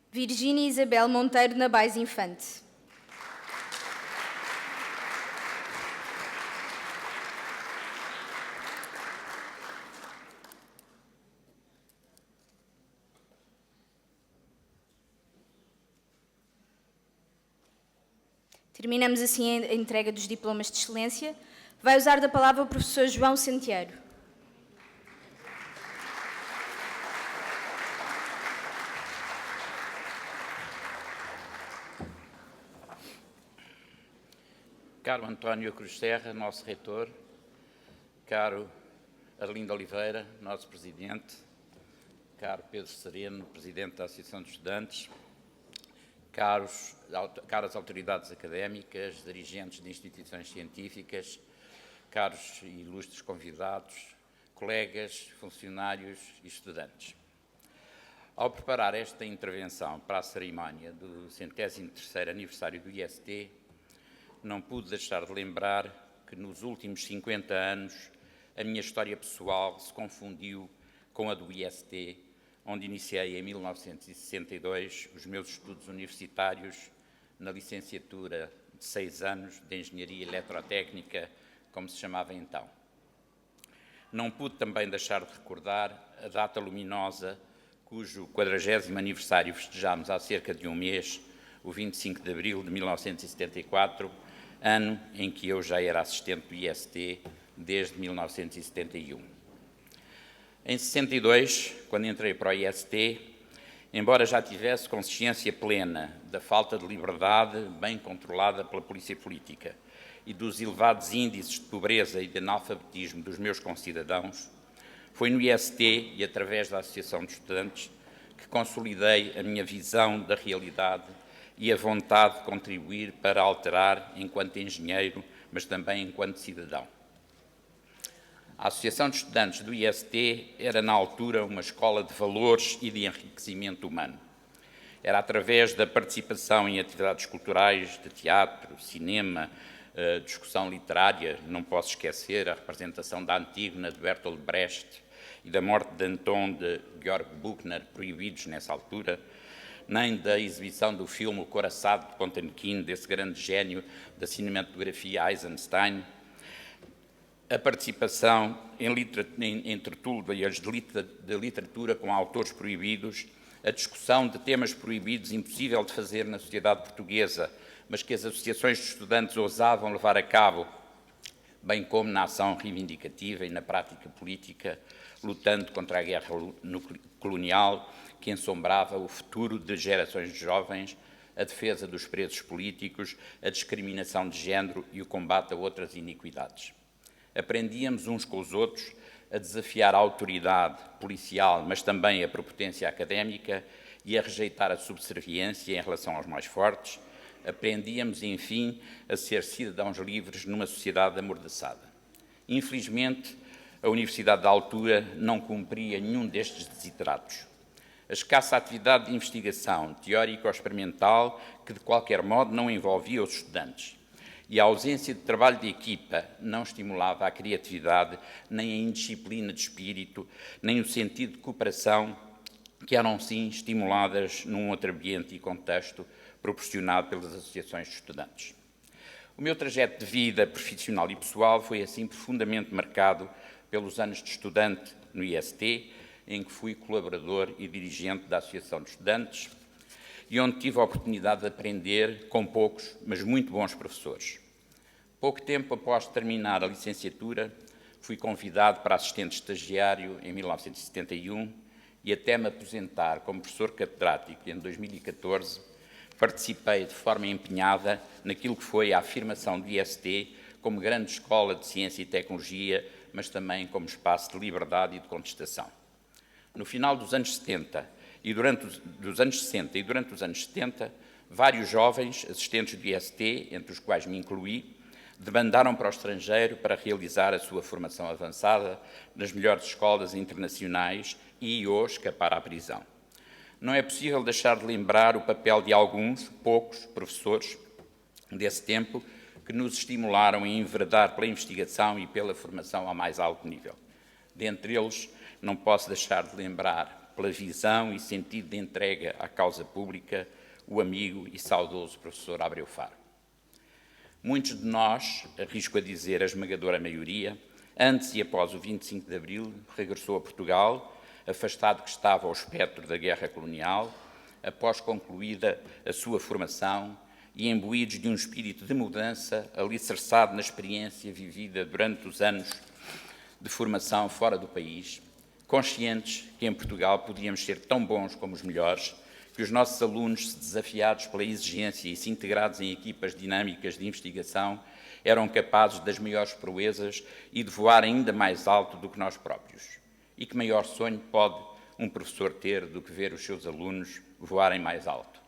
Virgínia Isabel Monteiro Nabais Infante. Terminamos assim a entrega dos diplomas de excelência. Vai usar da palavra o professor João Centeiro. Caro António Cruz Serra, nosso reitor, caro Arlindo Oliveira, nosso presidente, caro Pedro Sereno, presidente da Associação de Estudantes, caras autoridades académicas, dirigentes de instituições científicas, caros e ilustres convidados, colegas, funcionários e estudantes. Ao preparar esta intervenção para a cerimónia do 103º aniversário do IST, não pude deixar de lembrar que nos últimos 50 anos a minha história pessoal se confundiu com a do IST, onde iniciei em 1962 os meus estudos universitários na licenciatura de 6 anos de Engenharia Eletrotécnica, como se chamava então. Não pude também deixar de recordar a data luminosa cujo 40º aniversário festejámos há cerca de um mês, o 25 de abril de 1974, ano em que eu já era assistente do IST desde 1971. Em 62, quando entrei para o IST, embora já tivesse consciência plena da falta de liberdade bem controlada pela polícia política e dos elevados índices de pobreza e de analfabetismo dos meus concidadãos, foi no IST e através da Associação de Estudantes que consolidei a minha visão da realidade e a vontade de contribuir para alterar enquanto engenheiro, mas também enquanto cidadão. A Associação de Estudantes do IST era, na altura, uma escola de valores e de enriquecimento humano. Era através da participação em atividades culturais, de teatro, cinema, discussão literária, não posso esquecer a representação da Antígona de Bertolt Brecht e da morte de Anton de Georg Büchner, proibidos nessa altura, nem da exibição do filme O Coraçado de Potemkin, desse grande gênio da cinematografia Eisenstein, a participação em tertúlias de literatura com autores proibidos, a discussão de temas proibidos impossível de fazer na sociedade portuguesa, mas que as associações de estudantes ousavam levar a cabo, bem como na ação reivindicativa e na prática política, lutando contra a guerra colonial que ensombrava o futuro de gerações de jovens, a defesa dos presos políticos, a discriminação de género e o combate a outras iniquidades. Aprendíamos uns com os outros a desafiar a autoridade policial, mas também a prepotência académica e a rejeitar a subserviência em relação aos mais fortes. Aprendíamos, enfim, a ser cidadãos livres numa sociedade amordaçada. Infelizmente, a Universidade da altura não cumpria nenhum destes desideratos. A escassa atividade de investigação teórica ou experimental, que de qualquer modo não envolvia os estudantes, e a ausência de trabalho de equipa não estimulava a criatividade, nem a indisciplina de espírito, nem o sentido de cooperação, que eram sim estimuladas num outro ambiente e contexto proporcionado pelas associações de estudantes. O meu trajeto de vida profissional e pessoal foi assim profundamente marcado pelos anos de estudante no IST, em que fui colaborador e dirigente da Associação de Estudantes, e onde tive a oportunidade de aprender com poucos, mas muito bons professores. Pouco tempo após terminar a licenciatura, fui convidado para assistente estagiário em 1971 e até me aposentar como professor catedrático em 2014, participei de forma empenhada naquilo que foi a afirmação do IST como grande escola de ciência e tecnologia, mas também como espaço de liberdade e de contestação. No final dos anos 60 e durante os anos 70, vários jovens assistentes do IST, entre os quais me incluí, debandaram para o estrangeiro para realizar a sua formação avançada nas melhores escolas internacionais e ou escapar à prisão. Não é possível deixar de lembrar o papel de alguns, poucos, professores desse tempo que nos estimularam a enveredar pela investigação e pela formação ao mais alto nível. Dentre eles, não posso deixar de lembrar, pela visão e sentido de entrega à causa pública, o amigo e saudoso professor Abreu Faro. Muitos de nós, arrisco a dizer a esmagadora maioria, antes e após o 25 de Abril, regressou a Portugal, afastado que estava ao espectro da guerra colonial, após concluída a sua formação e imbuídos de um espírito de mudança alicerçado na experiência vivida durante os anos de formação fora do país, conscientes que em Portugal podíamos ser tão bons como os melhores, que os nossos alunos, desafiados pela exigência e se integrados em equipas dinâmicas de investigação, eram capazes das maiores proezas e de voar ainda mais alto do que nós próprios. E que maior sonho pode um professor ter do que ver os seus alunos voarem mais alto?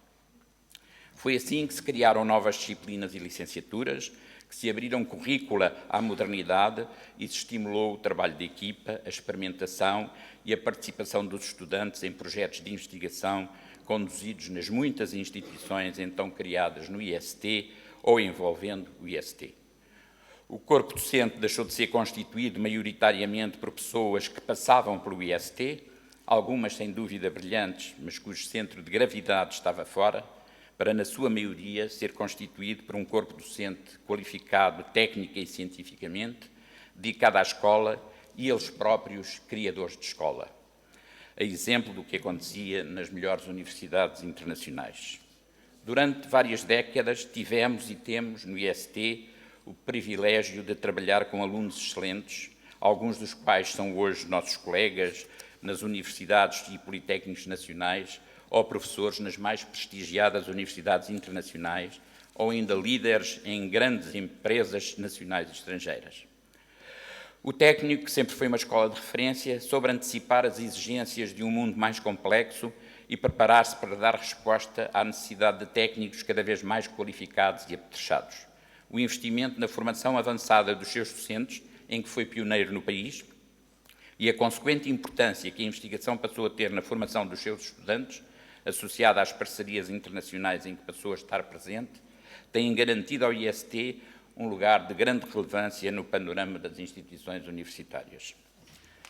Foi assim que se criaram novas disciplinas e licenciaturas, que se abriram currícula à modernidade e se estimulou o trabalho de equipa, a experimentação e a participação dos estudantes em projetos de investigação conduzidos nas muitas instituições então criadas no IST ou envolvendo o IST. O corpo docente deixou de ser constituído maioritariamente por pessoas que passavam pelo IST, algumas sem dúvida brilhantes, mas cujo centro de gravidade estava fora, para, na sua maioria, ser constituído por um corpo docente qualificado técnica e cientificamente, dedicado à escola e eles próprios criadores de escola, a exemplo do que acontecia nas melhores universidades internacionais. Durante várias décadas tivemos e temos no IST o privilégio de trabalhar com alunos excelentes, alguns dos quais são hoje nossos colegas nas universidades e politécnicos nacionais, ou professores nas mais prestigiadas universidades internacionais, ou ainda líderes em grandes empresas nacionais e estrangeiras. O técnico, que sempre foi uma escola de referência, soube antecipar as exigências de um mundo mais complexo e preparar-se para dar resposta à necessidade de técnicos cada vez mais qualificados e apetrechados. O investimento na formação avançada dos seus docentes, em que foi pioneiro no país, e a consequente importância que a investigação passou a ter na formação dos seus estudantes, associada às parcerias internacionais em que passou a estar presente, têm garantido ao IST um lugar de grande relevância no panorama das instituições universitárias.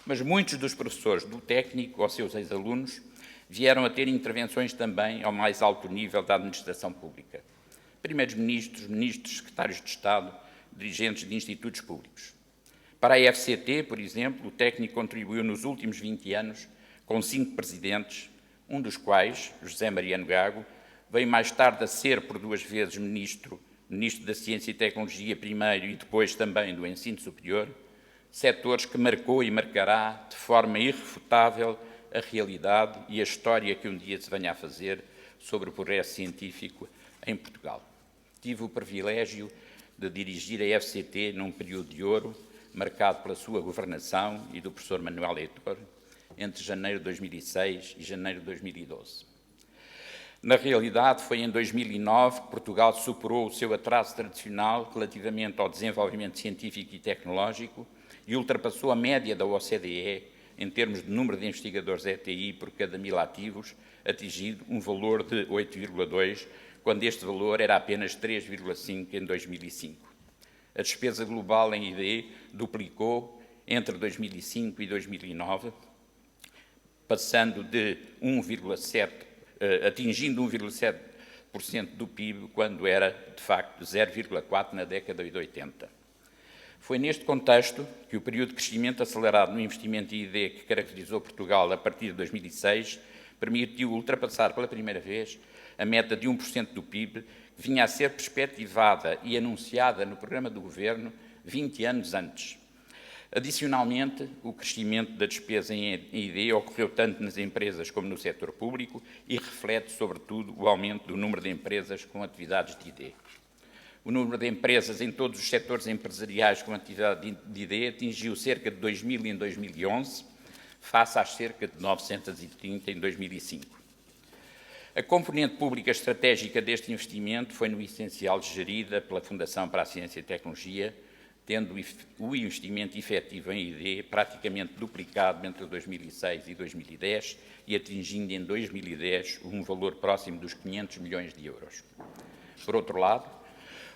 Mas muitos dos professores do técnico, ou seus ex-alunos, vieram a ter intervenções também ao mais alto nível da administração pública. Primeiros ministros, ministros, secretários de Estado, dirigentes de institutos públicos. Para a FCT, por exemplo, o técnico contribuiu nos últimos 20 anos com 5 presidentes, um dos quais, José Mariano Gago, veio mais tarde a ser por 2 vezes Ministro da Ciência e Tecnologia primeiro e depois também do Ensino Superior, setores que marcou e marcará de forma irrefutável a realidade e a história que um dia se venha a fazer sobre o progresso científico em Portugal. Tive o privilégio de dirigir a FCT num período de ouro, marcado pela sua governação e do professor Manuel Heitor, entre janeiro de 2006 e janeiro de 2012. Na realidade, foi em 2009 que Portugal superou o seu atraso tradicional relativamente ao desenvolvimento científico e tecnológico e ultrapassou a média da OCDE em termos de número de investigadores ETI por cada 1000 ativos, atingindo um valor de 8,2, quando este valor era apenas 3,5 em 2005. A despesa global em ID duplicou entre 2005 e 2009, passando de 1,7%, atingindo 1,7% do PIB, quando era, de facto, 0,4% na década de 80. Foi neste contexto que o período de crescimento acelerado no investimento em ID que caracterizou Portugal a partir de 2006 permitiu ultrapassar pela primeira vez a meta de 1% do PIB, que vinha a ser perspectivada e anunciada no programa do Governo 20 anos antes. Adicionalmente, o crescimento da despesa em ID ocorreu tanto nas empresas como no setor público e reflete, sobretudo, o aumento do número de empresas com atividades de ID. O número de empresas em todos os setores empresariais com atividade de ID atingiu cerca de 2.000 em 2011, face às cerca de 930 em 2005. A componente pública estratégica deste investimento foi, no essencial, gerida pela Fundação para a Ciência e Tecnologia, tendo o investimento efetivo em ID praticamente duplicado entre 2006 e 2010 e atingindo em 2010 um valor próximo dos 500 milhões de euros. Por outro lado,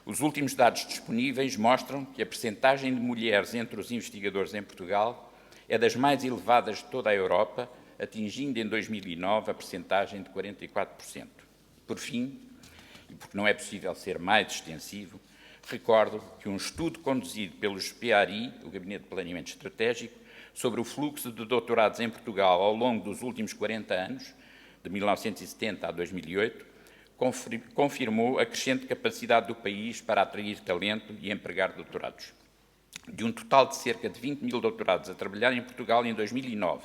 os últimos dados disponíveis mostram que a percentagem de mulheres entre os investigadores em Portugal é das mais elevadas de toda a Europa, atingindo em 2009 a percentagem de 44%. Por fim, e porque não é possível ser mais extensivo, recordo que um estudo conduzido pelos PRI, o Gabinete de Planeamento Estratégico, sobre o fluxo de doutorados em Portugal ao longo dos últimos 40 anos, de 1970 a 2008, confirmou a crescente capacidade do país para atrair talento e empregar doutorados. De um total de cerca de 20 mil doutorados a trabalhar em Portugal em 2009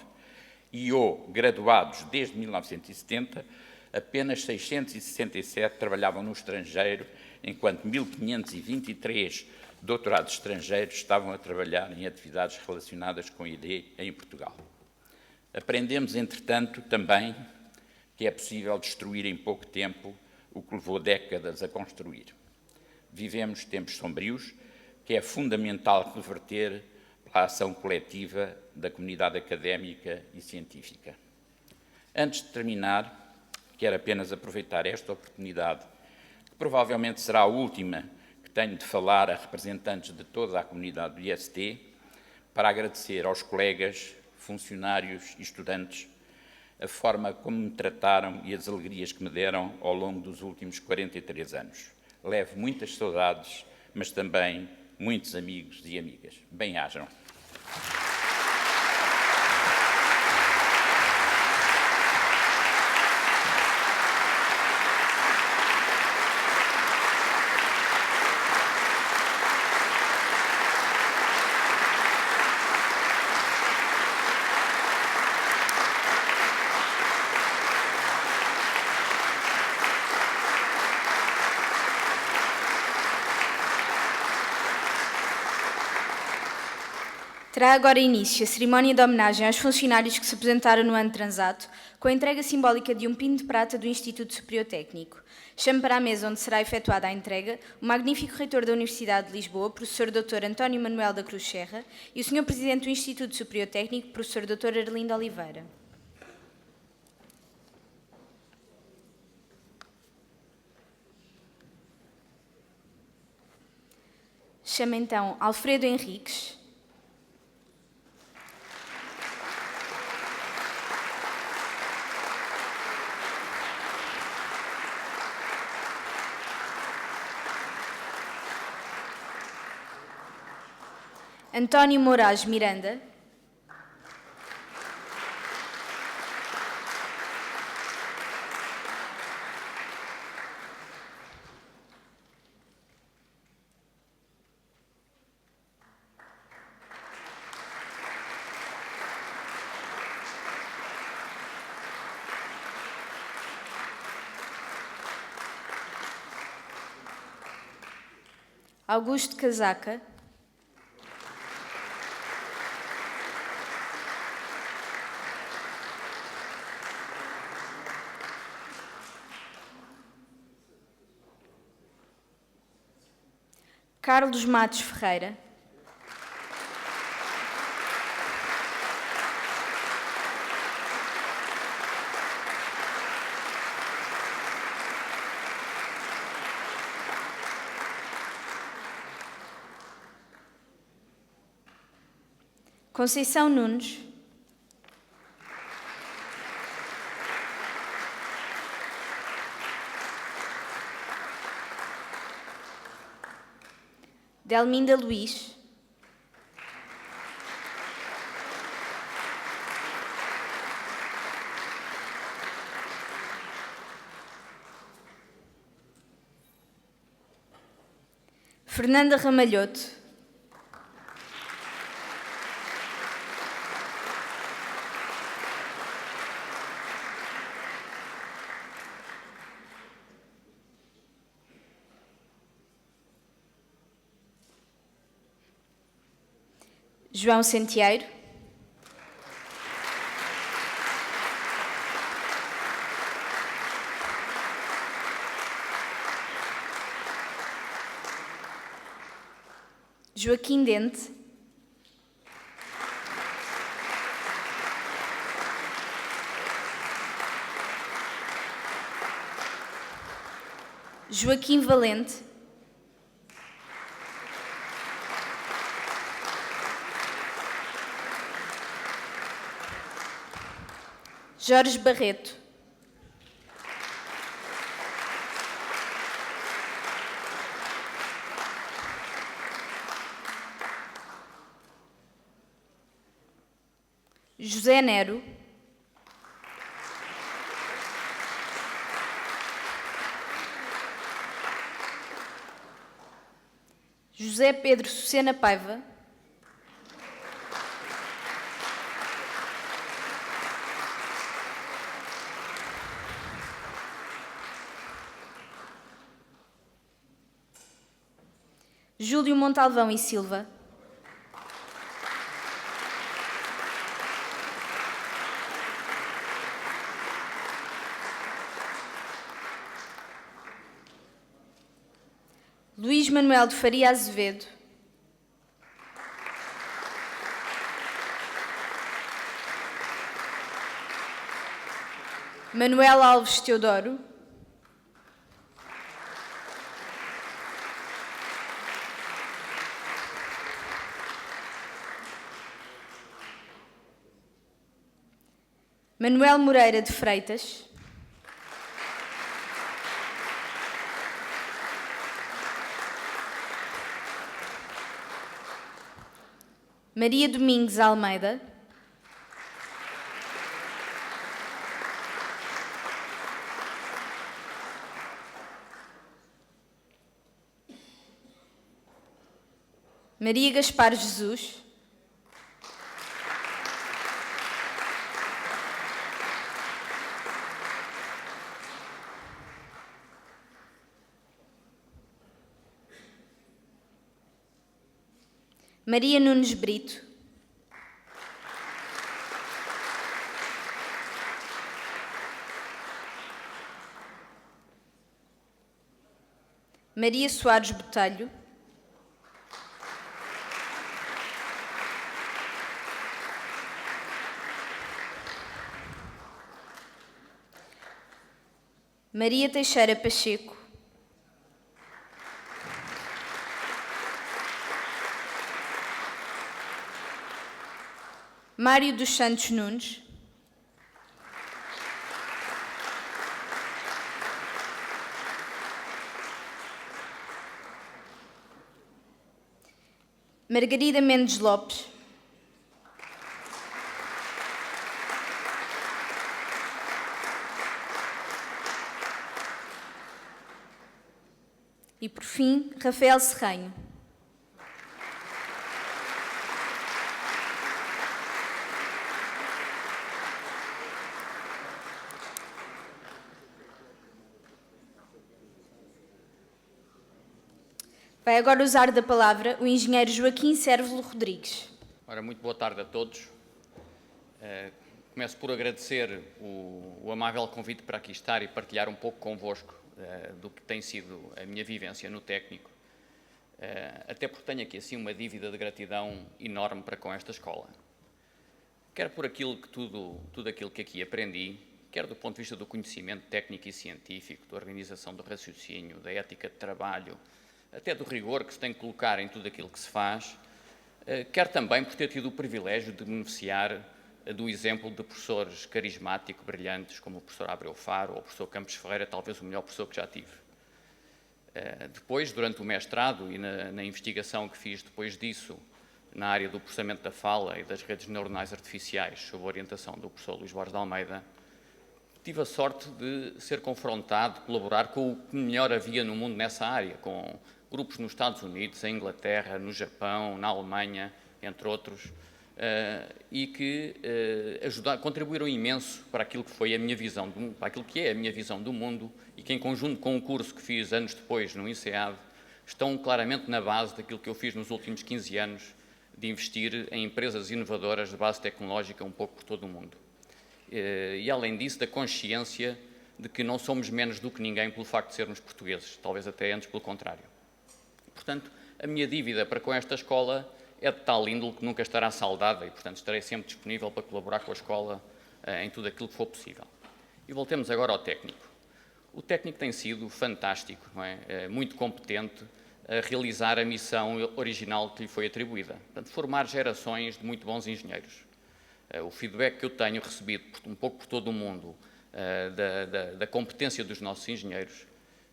e ou graduados desde 1970, apenas 667 trabalhavam no estrangeiro, enquanto 1.523 doutorados estrangeiros estavam a trabalhar em atividades relacionadas com ID em Portugal. Aprendemos, entretanto, também que é possível destruir em pouco tempo o que levou décadas a construir. Vivemos tempos sombrios que é fundamental reverter pela ação coletiva da comunidade académica e científica. Antes de terminar, quero apenas aproveitar esta oportunidade, que provavelmente será a última que tenho de falar a representantes de toda a comunidade do IST, para agradecer aos colegas, funcionários e estudantes a forma como me trataram e as alegrias que me deram ao longo dos últimos 43 anos. Levo muitas saudades, mas também muitos amigos e amigas. Bem-ajam. Terá agora início a cerimónia de homenagem aos funcionários que se apresentaram no ano transato, com a entrega simbólica de um pino de prata do Instituto Superior Técnico. Chamo para a mesa onde será efetuada a entrega o magnífico reitor da Universidade de Lisboa, professor Dr. António Manuel da Cruz Serra, e o Sr. Presidente do Instituto Superior Técnico, professor Dr. Arlindo Oliveira. Chamo então Alfredo Henriques, António Moraes Miranda, Augusto Casaca, Carlos Matos Ferreira, Conceição Nunes, Delminda Luís, Fernanda Ramalhoto, João Sentieiro, Joaquim Dente, Joaquim Valente, Jorge Barreto, José Nero, José Pedro Sucena Paiva, Júlio Montalvão e Silva, Luís Manuel de Faria Azevedo. Manuel Alves Teodoro. Manuel Moreira de Freitas. Maria Domingues Almeida. Maria Gaspar Jesus. Maria Nunes Brito. Maria Soares Botelho. Maria Teixeira Pacheco. Mário dos Santos Nunes. Margarida Mendes Lopes. E, por fim, Rafael Serranho. Vai agora usar da palavra o engenheiro Joaquim Cérvulo Rodrigues. Ora, muito boa tarde a todos. Começo por agradecer o amável convite para aqui estar e partilhar um pouco convosco do que tem sido a minha vivência no técnico, até porque tenho aqui assim uma dívida de gratidão enorme para com esta escola. Quer por tudo aquilo que aqui aprendi, quer do ponto de vista do conhecimento técnico e científico, da organização do raciocínio, da ética de trabalho, até do rigor que se tem que colocar em tudo aquilo que se faz, quer também por ter tido o privilégio de beneficiar do exemplo de professores carismáticos, brilhantes, como o professor Abreu Faro ou o professor Campos Ferreira, talvez o melhor professor que já tive. Depois, durante o mestrado e na investigação que fiz depois disso, na área do processamento da fala e das redes neuronais artificiais, sob a orientação do professor Luís Borges de Almeida, tive a sorte de ser confrontado, colaborar com o que melhor havia no mundo nessa área, com grupos nos Estados Unidos, em Inglaterra, no Japão, na Alemanha, entre outros, e que contribuíram imenso para aquilo que foi a minha visão, para aquilo que é a minha visão do mundo, e que em conjunto com o curso que fiz anos depois no INSEAD, estão claramente na base daquilo que eu fiz nos últimos 15 anos, de investir em empresas inovadoras de base tecnológica um pouco por todo o mundo. E além disso, da consciência de que não somos menos do que ninguém pelo facto de sermos portugueses, talvez até antes pelo contrário. Portanto, a minha dívida para com esta escola é de tal índole que nunca estará saldada e, portanto, estarei sempre disponível para colaborar com a escola em tudo aquilo que for possível. E voltemos agora ao técnico. O técnico tem sido fantástico, não é? Muito competente a realizar a missão original que lhe foi atribuída. Portanto, formar gerações de muito bons engenheiros. O feedback que eu tenho recebido um pouco por todo o mundo da competência dos nossos engenheiros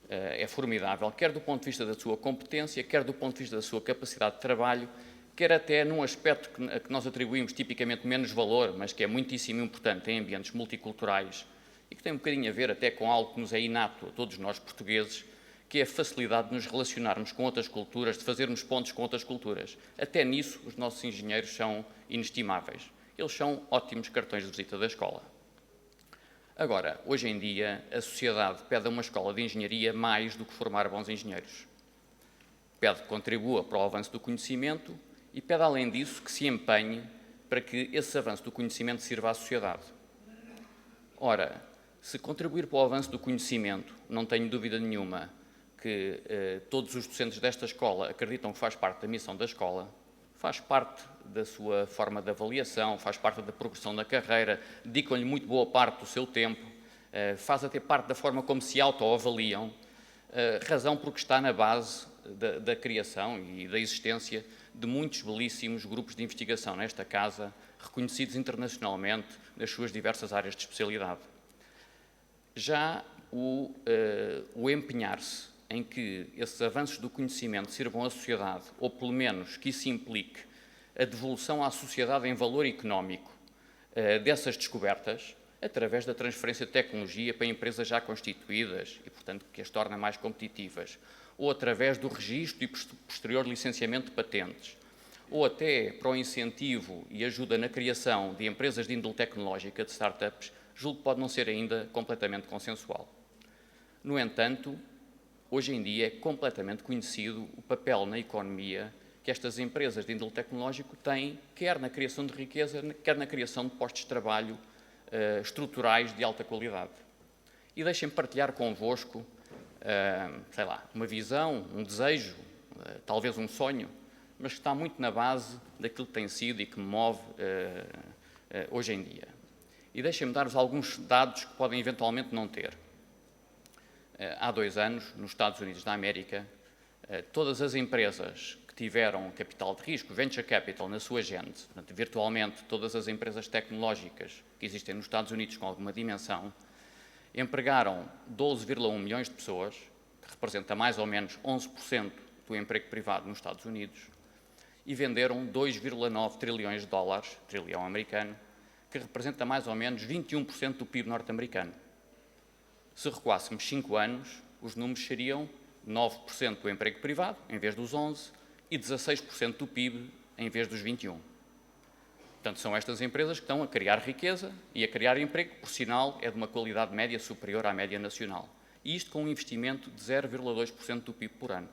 é formidável, quer do ponto de vista da sua competência, quer do ponto de vista da sua capacidade de trabalho, quer até num aspecto que nós atribuímos tipicamente menos valor, mas que é muitíssimo importante em ambientes multiculturais e que tem um bocadinho a ver até com algo que nos é inato a todos nós portugueses, que é a facilidade de nos relacionarmos com outras culturas, de fazermos pontos com outras culturas. Até nisso os nossos engenheiros são inestimáveis. Eles são ótimos cartões de visita da escola. Agora, hoje em dia, a sociedade pede a uma escola de engenharia mais do que formar bons engenheiros. Pede que contribua para o avanço do conhecimento e pede, além disso, que se empenhe para que esse avanço do conhecimento sirva à sociedade. Ora, se contribuir para o avanço do conhecimento, não tenho dúvida nenhuma, que todos os docentes desta escola acreditam que faz parte da missão da escola, faz parte da sua forma de avaliação, faz parte da progressão da carreira, dedicam-lhe muito boa parte do seu tempo, faz até parte da forma como se autoavaliam, razão porque está na base da criação e da existência de muitos belíssimos grupos de investigação nesta casa, reconhecidos internacionalmente nas suas diversas áreas de especialidade. Já o empenhar-se em que esses avanços do conhecimento sirvam à sociedade, ou pelo menos que isso implique a devolução à sociedade em valor económico dessas descobertas, através da transferência de tecnologia para empresas já constituídas e, portanto, que as torna mais competitivas, ou através do registro e posterior licenciamento de patentes, ou até para o incentivo e ajuda na criação de empresas de índole tecnológica, de startups, julgo que pode não ser ainda completamente consensual. No entanto, hoje em dia é completamente conhecido o papel na economia que estas empresas de índole tecnológico têm, quer na criação de riqueza, quer na criação de postos de trabalho estruturais de alta qualidade. E deixem-me partilhar convosco, sei lá, uma visão, um desejo, talvez um sonho, mas que está muito na base daquilo que tem sido e que me move hoje em dia. E deixem-me dar-vos alguns dados que podem eventualmente não ter. Há 2 anos, nos Estados Unidos da América, todas as empresas que tiveram capital de risco, venture capital, na sua gênese, portanto, virtualmente todas as empresas tecnológicas que existem nos Estados Unidos com alguma dimensão, empregaram 12,1 milhões de pessoas, que representa mais ou menos 11% do emprego privado nos Estados Unidos, e venderam 2,9 trilhões de dólares, trilhão americano, que representa mais ou menos 21% do PIB norte-americano. Se recuássemos 5 anos, os números seriam 9% do emprego privado, em vez dos 11%, e 16% do PIB, em vez dos 21%. Portanto, são estas empresas que estão a criar riqueza e a criar emprego, que, por sinal, é de uma qualidade média superior à média nacional. E isto com um investimento de 0,2% do PIB por ano.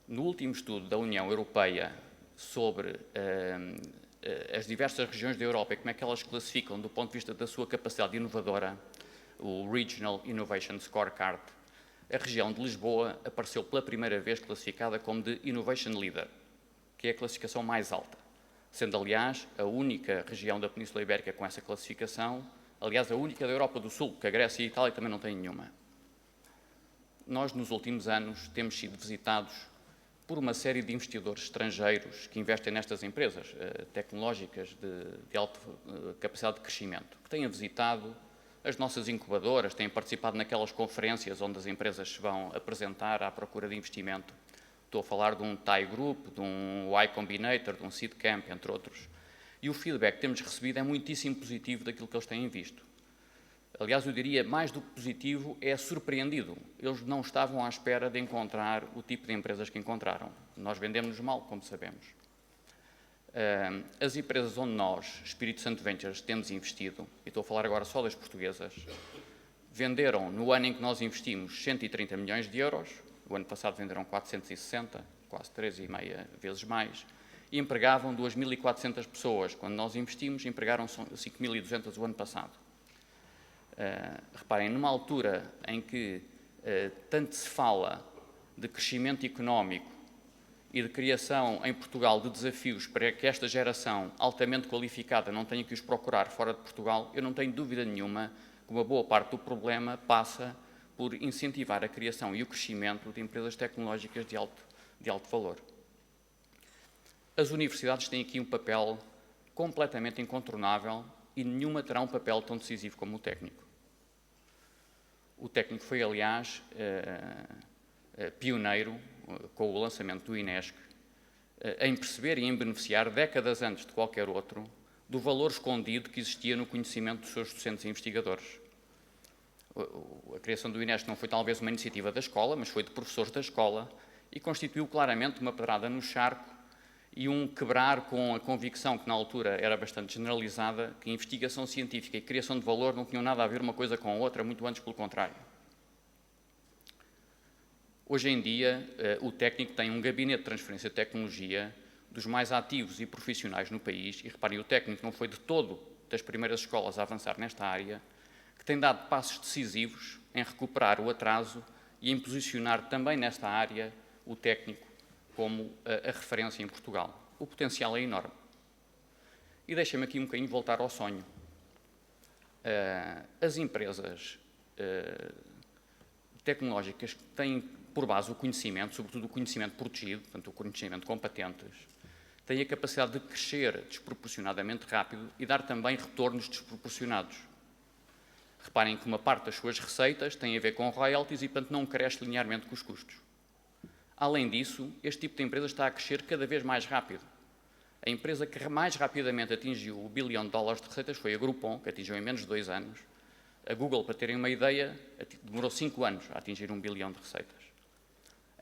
No último estudo da União Europeia sobre as diversas regiões da Europa e como é que elas classificam do ponto de vista da sua capacidade inovadora, o Regional Innovation Scorecard, a região de Lisboa apareceu pela primeira vez classificada como de Innovation Leader, que é a classificação mais alta, sendo, aliás, a única região da Península Ibérica com essa classificação, aliás, a única da Europa do Sul, porque a Grécia e a Itália também não têm nenhuma. Nós, nos últimos anos, temos sido visitados por uma série de investidores estrangeiros que investem nestas empresas tecnológicas de alta capacidade de crescimento, que têm visitado as nossas incubadoras, têm participado naquelas conferências onde as empresas se vão apresentar à procura de investimento. Estou a falar de um TAI Group, de um Y Combinator, de um Seed Camp, entre outros. E o feedback que temos recebido é muitíssimo positivo daquilo que eles têm visto. Aliás, eu diria, mais do que positivo, é surpreendido. Eles não estavam à espera de encontrar o tipo de empresas que encontraram. Nós vendemos mal, como sabemos. As empresas onde nós, Espírito Santo Ventures, temos investido, e estou a falar agora só das portuguesas, venderam, no ano em que nós investimos, 130 milhões de euros, o ano passado venderam 460, quase 3,5 vezes mais, e empregavam 2.400 pessoas. Quando nós investimos, empregaram 5.200 o ano passado. Reparem, numa altura em que tanto se fala de crescimento económico e de criação em Portugal de desafios para que esta geração altamente qualificada não tenha que os procurar fora de Portugal, eu não tenho dúvida nenhuma que uma boa parte do problema passa por incentivar a criação e o crescimento de empresas tecnológicas de alto valor. As universidades têm aqui um papel completamente incontornável e nenhuma terá um papel tão decisivo como o técnico. O técnico foi, aliás, pioneiro, com o lançamento do INESC, em perceber e em beneficiar, décadas antes de qualquer outro, do valor escondido que existia no conhecimento dos seus docentes e investigadores. A criação do INESC não foi talvez uma iniciativa da escola, mas foi de professores da escola e constituiu claramente uma pedrada no charco e um quebrar com a convicção que na altura era bastante generalizada, que investigação científica e criação de valor não tinham nada a ver uma coisa com a outra, muito antes pelo contrário. Hoje em dia, o técnico tem um gabinete de transferência de tecnologia dos mais ativos e profissionais no país, e reparem, o técnico não foi de todo das primeiras escolas a avançar nesta área, que tem dado passos decisivos em recuperar o atraso e em posicionar também nesta área o técnico como a referência em Portugal. O potencial é enorme. E deixem-me aqui um bocadinho voltar ao sonho. As empresas tecnológicas que têm por base o conhecimento, sobretudo o conhecimento protegido, portanto o conhecimento com patentes, têm a capacidade de crescer desproporcionadamente rápido e dar também retornos desproporcionados. Reparem que uma parte das suas receitas tem a ver com royalties e, portanto, não cresce linearmente com os custos. Além disso, este tipo de empresa está a crescer cada vez mais rápido. A empresa que mais rapidamente atingiu o $1 bilhão de receitas foi a Groupon, que atingiu em menos de 2 anos. A Google, para terem uma ideia, demorou 5 anos a atingir $1 bilhão de receitas.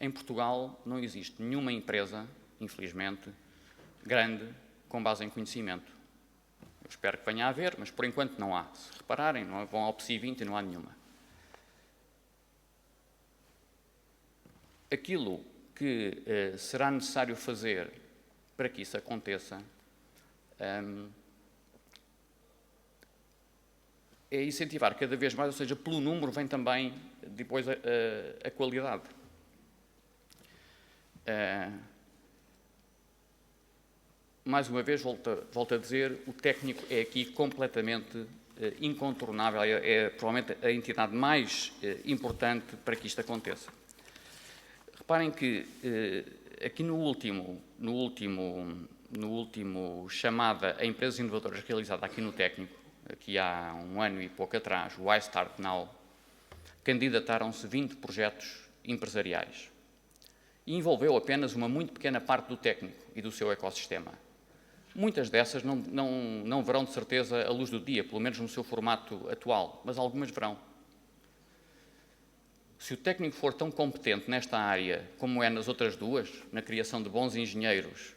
Em Portugal não existe nenhuma empresa, infelizmente, grande, com base em conhecimento. Eu espero que venha a haver, mas por enquanto não há. Se repararem, não vão ao PSI 20 e não há nenhuma. Aquilo que será necessário fazer para que isso aconteça é incentivar cada vez mais, ou seja, pelo número vem também depois a qualidade. Mais uma vez, volto a dizer, o técnico é aqui completamente incontornável, é provavelmente a entidade mais importante para que isto aconteça. Reparem que aqui no último chamada a empresas inovadoras realizada aqui no técnico, aqui há 1 ano e pouco atrás, o iStart Now, candidataram-se 20 projetos empresariais e envolveu apenas uma muito pequena parte do técnico e do seu ecossistema. Muitas dessas não verão de certeza a luz do dia, pelo menos no seu formato atual, mas algumas verão. Se o técnico for tão competente nesta área como é nas outras duas, na criação de bons engenheiros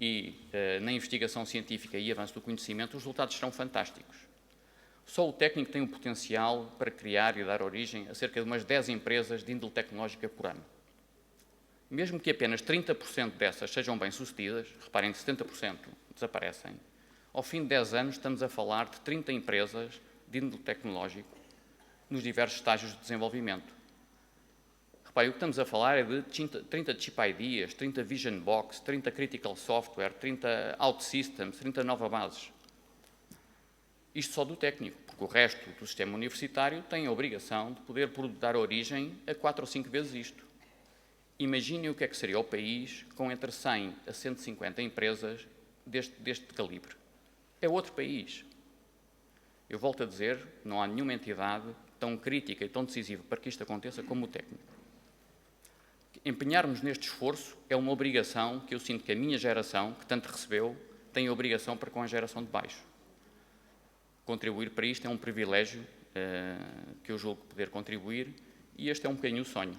e na investigação científica e avanço do conhecimento, os resultados serão fantásticos. Só o técnico tem o potencial para criar e dar origem a cerca de umas 10 empresas de índole tecnológica por ano. Mesmo que apenas 30% dessas sejam bem-sucedidas, reparem que 70% desaparecem, ao fim de 10 anos estamos a falar de 30 empresas de índole tecnológico nos diversos estágios de desenvolvimento. Reparem, o que estamos a falar é de 30 Chip IDs, 30 Vision Box, 30 Critical Software, 30 OutSystems, 30 Nova Bases. Isto só do técnico, porque o resto do sistema universitário tem a obrigação de poder dar origem a 4 ou 5 vezes isto. Imaginem o que é que seria o país com entre 100 a 150 empresas deste calibre. É outro país. Eu volto a dizer, não há nenhuma entidade tão crítica e tão decisiva para que isto aconteça como o técnico. Empenharmos neste esforço é uma obrigação que eu sinto que a minha geração, que tanto recebeu, tem a obrigação para com a geração de baixo. Contribuir para isto é um privilégio que eu julgo poder contribuir e este é um bocadinho o sonho.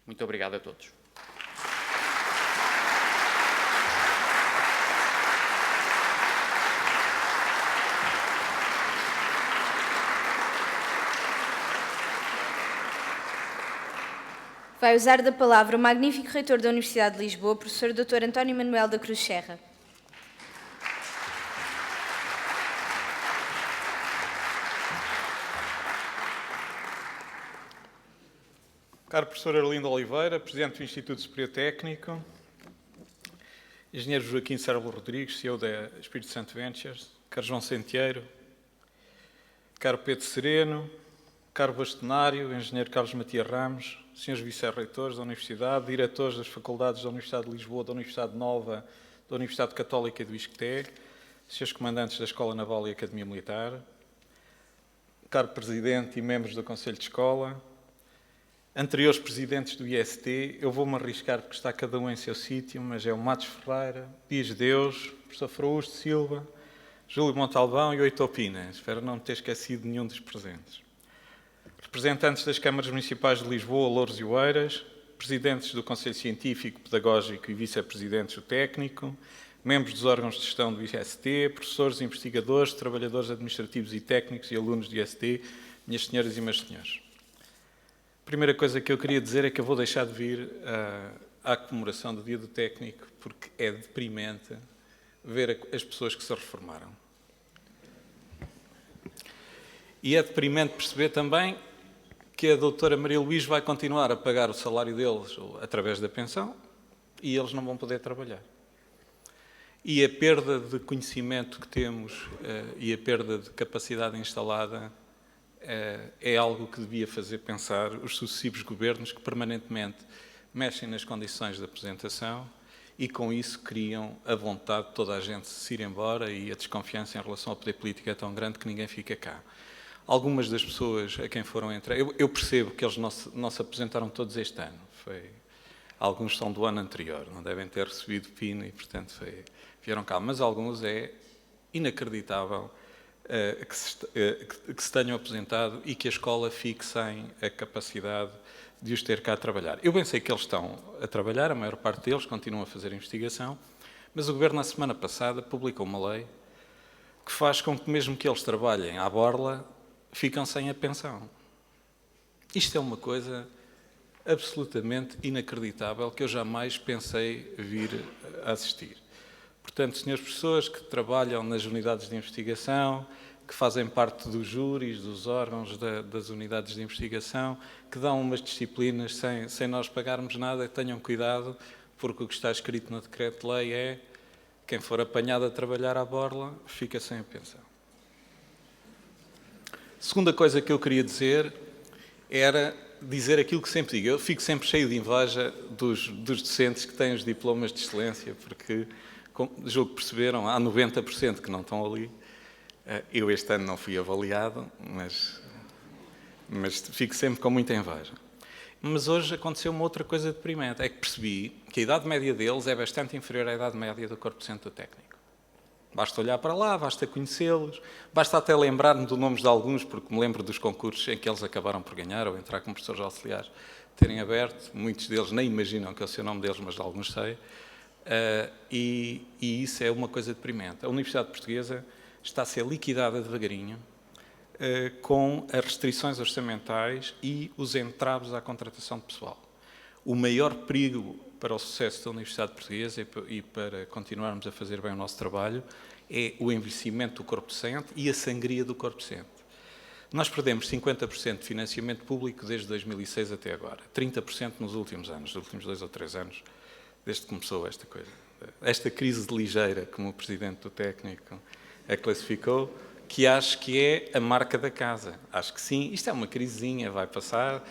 Muito obrigado a todos. Vai usar da palavra o magnífico reitor da Universidade de Lisboa, professor Dr. António Manuel da Cruz Serra. Caro professor Arlindo Oliveira, presidente do Instituto Superior Técnico, engenheiro Joaquim Cérvulo Rodrigues, CEO da Espírito Santo Ventures, caro João Centeiro, caro Pedro Sereno, caro bastonário, engenheiro Carlos Matias Ramos, senhores vice-reitores da Universidade, diretores das faculdades da Universidade de Lisboa, da Universidade Nova, da Universidade Católica e do ISCTE, senhores comandantes da Escola Naval e Academia Militar, caro presidente e membros do Conselho de Escola, anteriores presidentes do IST, eu vou-me arriscar porque está cada um em seu sítio, mas é o Matos Ferreira, Dias de Deus, professor Frausto Silva, Júlio Montalvão e Oito Pina. Espero não ter esquecido nenhum dos presentes. Representantes das Câmaras Municipais de Lisboa, Louros e Oeiras, presidentes do Conselho Científico, Pedagógico e vice-presidentes do Técnico, membros dos órgãos de gestão do IST, professores, investigadores, trabalhadores administrativos e técnicos e alunos do IST, minhas senhoras e meus senhores. A primeira coisa que eu queria dizer é que eu vou deixar de vir à comemoração do Dia do Técnico porque é deprimente ver as pessoas que se reformaram. E é deprimente perceber também que a doutora Maria Luís vai continuar a pagar o salário deles através da pensão e eles não vão poder trabalhar. E a perda de conhecimento que temos e a perda de capacidade instalada é algo que devia fazer pensar os sucessivos governos que permanentemente mexem nas condições de aposentação e com isso criam a vontade de toda a gente se ir embora e a desconfiança em relação ao poder político é tão grande que ninguém fica cá. Algumas das pessoas a quem foram entrar... Eu percebo que eles não se aposentaram todos este ano. Alguns são do ano anterior, não devem ter recebido PIN e, portanto, vieram cá. Mas alguns é inacreditável que se tenham aposentado e que a escola fique sem a capacidade de os ter cá a trabalhar. Eu bem sei que eles estão a trabalhar, a maior parte deles continuam a fazer investigação, mas o Governo, na semana passada, publicou uma lei que faz com que, mesmo que eles trabalhem à borla, ficam sem a pensão. Isto é uma coisa absolutamente inacreditável que eu jamais pensei vir a assistir. Portanto, senhores professores que trabalham nas unidades de investigação, que fazem parte dos júris, dos órgãos das unidades de investigação, que dão umas disciplinas sem nós pagarmos nada, tenham cuidado, porque o que está escrito no decreto-lei é quem for apanhado a trabalhar à borla fica sem a pensão. Segunda coisa que eu queria dizer era dizer aquilo que sempre digo. Eu fico sempre cheio de inveja dos docentes que têm os diplomas de excelência, porque, como julgo que perceberam, há 90% que não estão ali. Eu este ano não fui avaliado, mas fico sempre com muita inveja. Mas hoje aconteceu uma outra coisa deprimente, é que percebi que a idade média deles é bastante inferior à idade média do corpo docente do técnico. Basta olhar para lá, basta conhecê-los, basta até lembrar-me dos nomes de alguns, porque me lembro dos concursos em que eles acabaram por ganhar ou entrar como professores auxiliares, terem aberto. Muitos deles nem imaginam que é o seu nome deles, mas de alguns sei. E isso é uma coisa deprimente. A Universidade Portuguesa está a ser liquidada devagarinho com as restrições orçamentais e os entraves à contratação de pessoal. O maior perigo para o sucesso da Universidade Portuguesa e para continuarmos a fazer bem o nosso trabalho é o envelhecimento do corpo docente e a sangria do corpo docente. Nós perdemos 50% de financiamento público desde 2006 até agora, 30% nos últimos anos, nos últimos 2 ou 3 anos, desde que começou esta coisa. Esta crise ligeira, como o Presidente do Técnico a classificou, que acho que é a marca da casa. Acho que sim, isto é uma crisezinha, vai passar.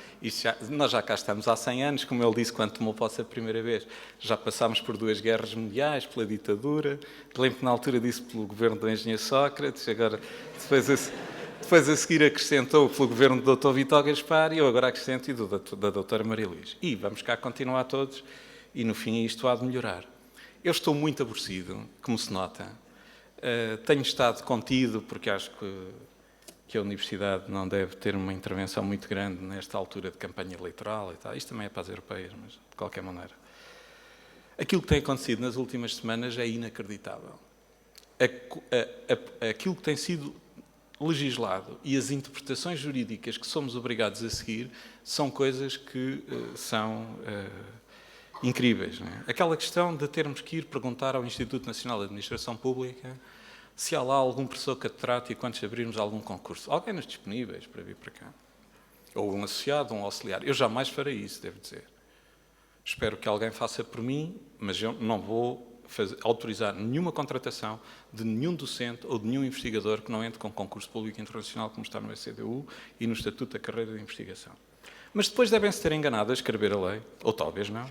Nós já cá estamos há 100 anos, como ele disse quando tomou posse a primeira vez. Já passámos por 2 guerras mundiais, pela ditadura. Lembro que na altura disse pelo governo do engenheiro Sócrates, agora depois a seguir acrescentou pelo governo do Dr. Vítor Gaspar e eu agora acrescento e da doutora Maria Luís. E vamos cá continuar todos e no fim isto há de melhorar. Eu estou muito aborrecido, como se nota. Tenho estado contido, porque acho que a Universidade não deve ter uma intervenção muito grande nesta altura de campanha eleitoral e tal. Isto também é para as europeias, mas de qualquer maneira. Aquilo que tem acontecido nas últimas semanas é inacreditável. Aquilo que tem sido legislado e as interpretações jurídicas que somos obrigados a seguir são coisas que são incríveis. Não é? Aquela questão de termos que ir perguntar ao Instituto Nacional de Administração Pública se há lá algum professor catedrático quando abrirmos algum concurso. Alguém nos disponíveis para vir para cá. Ou um associado, um auxiliar. Eu jamais farei isso, devo dizer. Espero que alguém faça por mim, mas eu não vou autorizar nenhuma contratação de nenhum docente ou de nenhum investigador que não entre com concurso público internacional, como está no ECDU e no Estatuto da Carreira de Investigação. Mas depois devem-se ter enganado a escrever a lei, ou talvez não.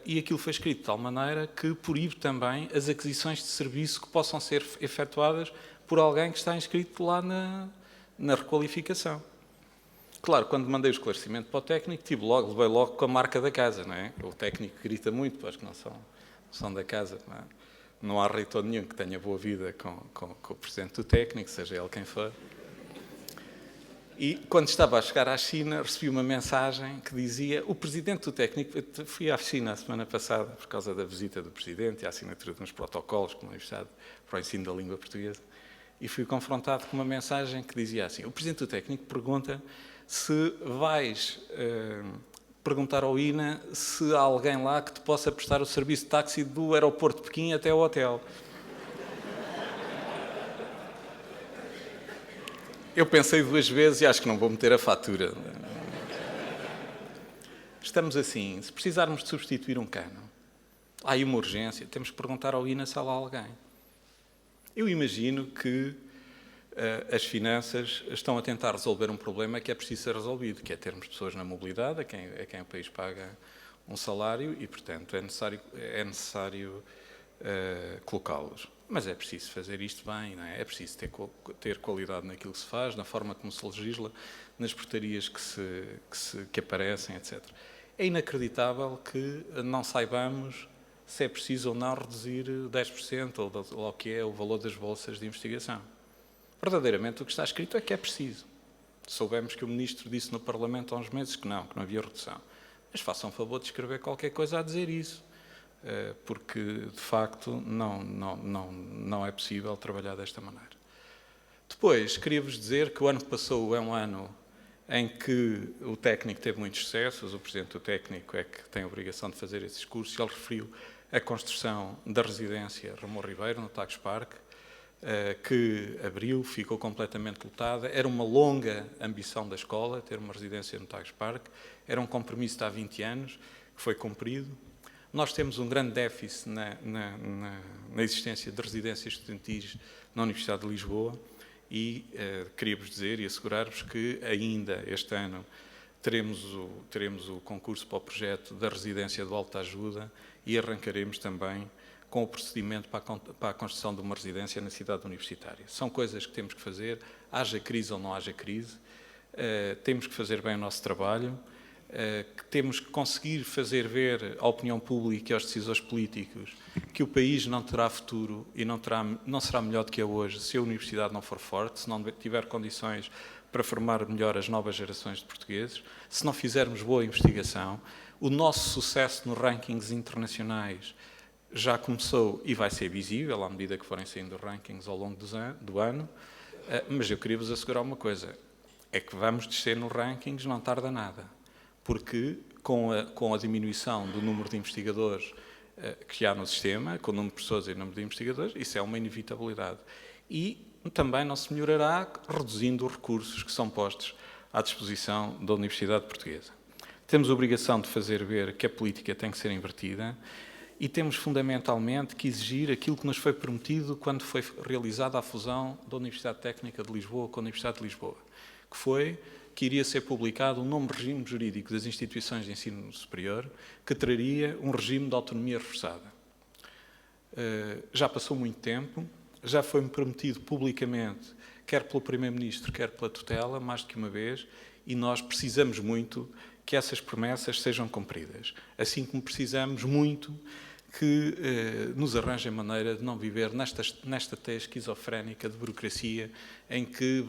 E aquilo foi escrito de tal maneira que proíbe também as aquisições de serviço que possam ser efetuadas por alguém que está inscrito lá na requalificação. Claro, quando mandei o esclarecimento para o técnico, levei logo com a marca da casa, não é? O técnico grita muito, pois que não são da casa. Não há reitor nenhum que tenha boa vida com o Presidente do Técnico, seja ele quem for. E quando estava a chegar à China, recebi uma mensagem que dizia o Presidente do Técnico... Eu fui à China a semana passada por causa da visita do Presidente e a assinatura de uns protocolos com a Universidade para o ensino da língua portuguesa e fui confrontado com uma mensagem que dizia assim: o Presidente do Técnico pergunta se vais perguntar ao INA se há alguém lá que te possa prestar o serviço de táxi do aeroporto de Pequim até ao hotel. Eu pensei 2 vezes e acho que não vou meter a fatura. Estamos assim, se precisarmos de substituir um cano, há aí uma urgência, temos que perguntar ao INA se há lá alguém. Eu imagino que as finanças estão a tentar resolver um problema que é preciso ser resolvido, que é termos pessoas na mobilidade, a quem o país paga um salário e, portanto, é necessário colocá-los. Mas é preciso fazer isto bem, não é? É preciso ter qualidade naquilo que se faz, na forma como se legisla, nas portarias que aparecem, etc. É inacreditável que não saibamos se é preciso ou não reduzir 10% ou o que é o valor das bolsas de investigação. Verdadeiramente o que está escrito é que é preciso. Soubemos que o Ministro disse no Parlamento há uns meses que não havia redução. Mas façam favor de escrever qualquer coisa a dizer isso, porque, de facto, não é possível trabalhar desta maneira. Depois, queria-vos dizer que o ano que passou é um ano em que o técnico teve muitos sucessos, o Presidente do técnico é que tem a obrigação de fazer esses cursos, ele referiu a construção da residência Ramon Ribeiro, no Tagus Park, que abriu, ficou completamente lotada. Era uma longa ambição da escola, ter uma residência no Tagus Park, era um compromisso de há 20 anos, que foi cumprido. Nós temos um grande déficit na existência de residências estudantis na Universidade de Lisboa, e queria-vos dizer e assegurar-vos que ainda este ano teremos o concurso para o projeto da residência de alta ajuda e arrancaremos também com o procedimento para a construção de uma residência na cidade universitária. São coisas que temos que fazer, haja crise ou não haja crise, temos que fazer bem o nosso trabalho, que temos que conseguir fazer ver à opinião pública e aos decisores políticos que o país não terá futuro e não será melhor do que é hoje se a universidade não for forte, se não tiver condições para formar melhor as novas gerações de portugueses, se não fizermos boa investigação. O nosso sucesso nos rankings internacionais já começou e vai ser visível à medida que forem saindo rankings ao longo do ano, mas eu queria vos assegurar uma coisa, é que vamos descer nos rankings não tarda nada, porque com a diminuição do número de investigadores que há no sistema, com o número de pessoas e o número de investigadores, isso é uma inevitabilidade. E também não se melhorará reduzindo os recursos que são postos à disposição da Universidade Portuguesa. Temos a obrigação de fazer ver que a política tem que ser invertida e temos fundamentalmente que exigir aquilo que nos foi prometido quando foi realizada a fusão da Universidade Técnica de Lisboa com a Universidade de Lisboa, que foi que iria ser publicado um novo regime jurídico das instituições de ensino superior que traria um regime de autonomia reforçada. Já passou muito tempo, já foi-me prometido publicamente, quer pelo Primeiro-Ministro, quer pela tutela, mais do que uma vez, e nós precisamos muito que essas promessas sejam cumpridas. Assim como precisamos muito que nos arranjem maneira de não viver nesta teia esquizofrénica de burocracia em que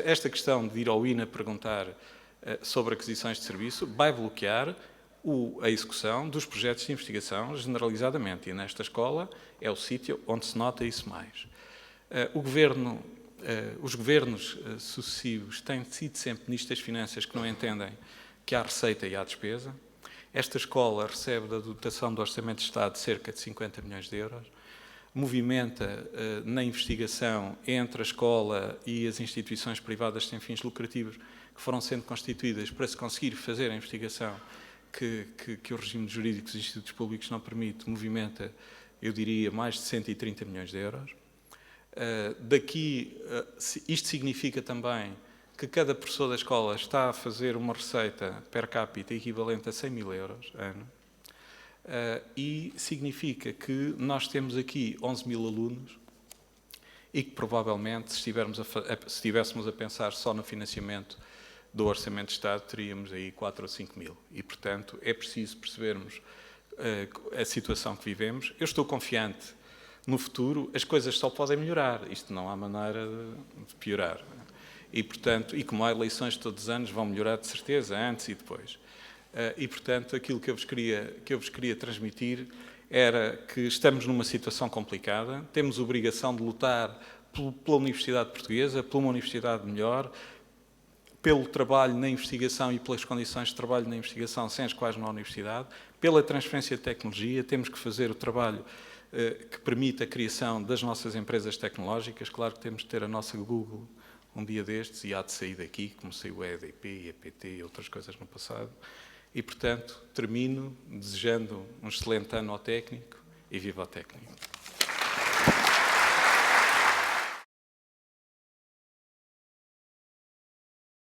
esta questão de ir ao INA perguntar sobre aquisições de serviço vai bloquear a execução dos projetos de investigação generalizadamente. E nesta escola é o sítio onde se nota isso mais. Os governos sucessivos têm sido sempre ministros das Finanças que não entendem que há receita e há despesa. Esta escola recebe da dotação do Orçamento de Estado cerca de 50 milhões de euros, movimenta na investigação entre a escola e as instituições privadas sem fins lucrativos que foram sendo constituídas para se conseguir fazer a investigação que o regime jurídico dos institutos públicos não permite, movimenta, eu diria, mais de 130 milhões de euros. Isto significa também que cada professor da escola está a fazer uma receita per capita equivalente a 100 mil euros ano, e significa que nós temos aqui 11 mil alunos e que provavelmente, se estivéssemos a pensar só no financiamento do Orçamento de Estado, teríamos aí 4 ou 5 mil. E, portanto, é preciso percebermos a situação que vivemos. Eu estou confiante no futuro, as coisas só podem melhorar. Isto não há maneira de piorar. E, portanto, e como há eleições todos os anos, vão melhorar de certeza, antes e depois. E, portanto, aquilo que eu vos queria transmitir era que estamos numa situação complicada, temos obrigação de lutar pela Universidade Portuguesa, por uma universidade melhor, pelo trabalho na investigação e pelas condições de trabalho na investigação sem as quais não há universidade, pela transferência de tecnologia, temos que fazer o trabalho que permite a criação das nossas empresas tecnológicas. Claro que temos de ter a nossa Google um dia destes e há de sair daqui, como saiu o EDP, EPT e outras coisas no passado. E, portanto, termino desejando um excelente ano ao técnico e viva o técnico.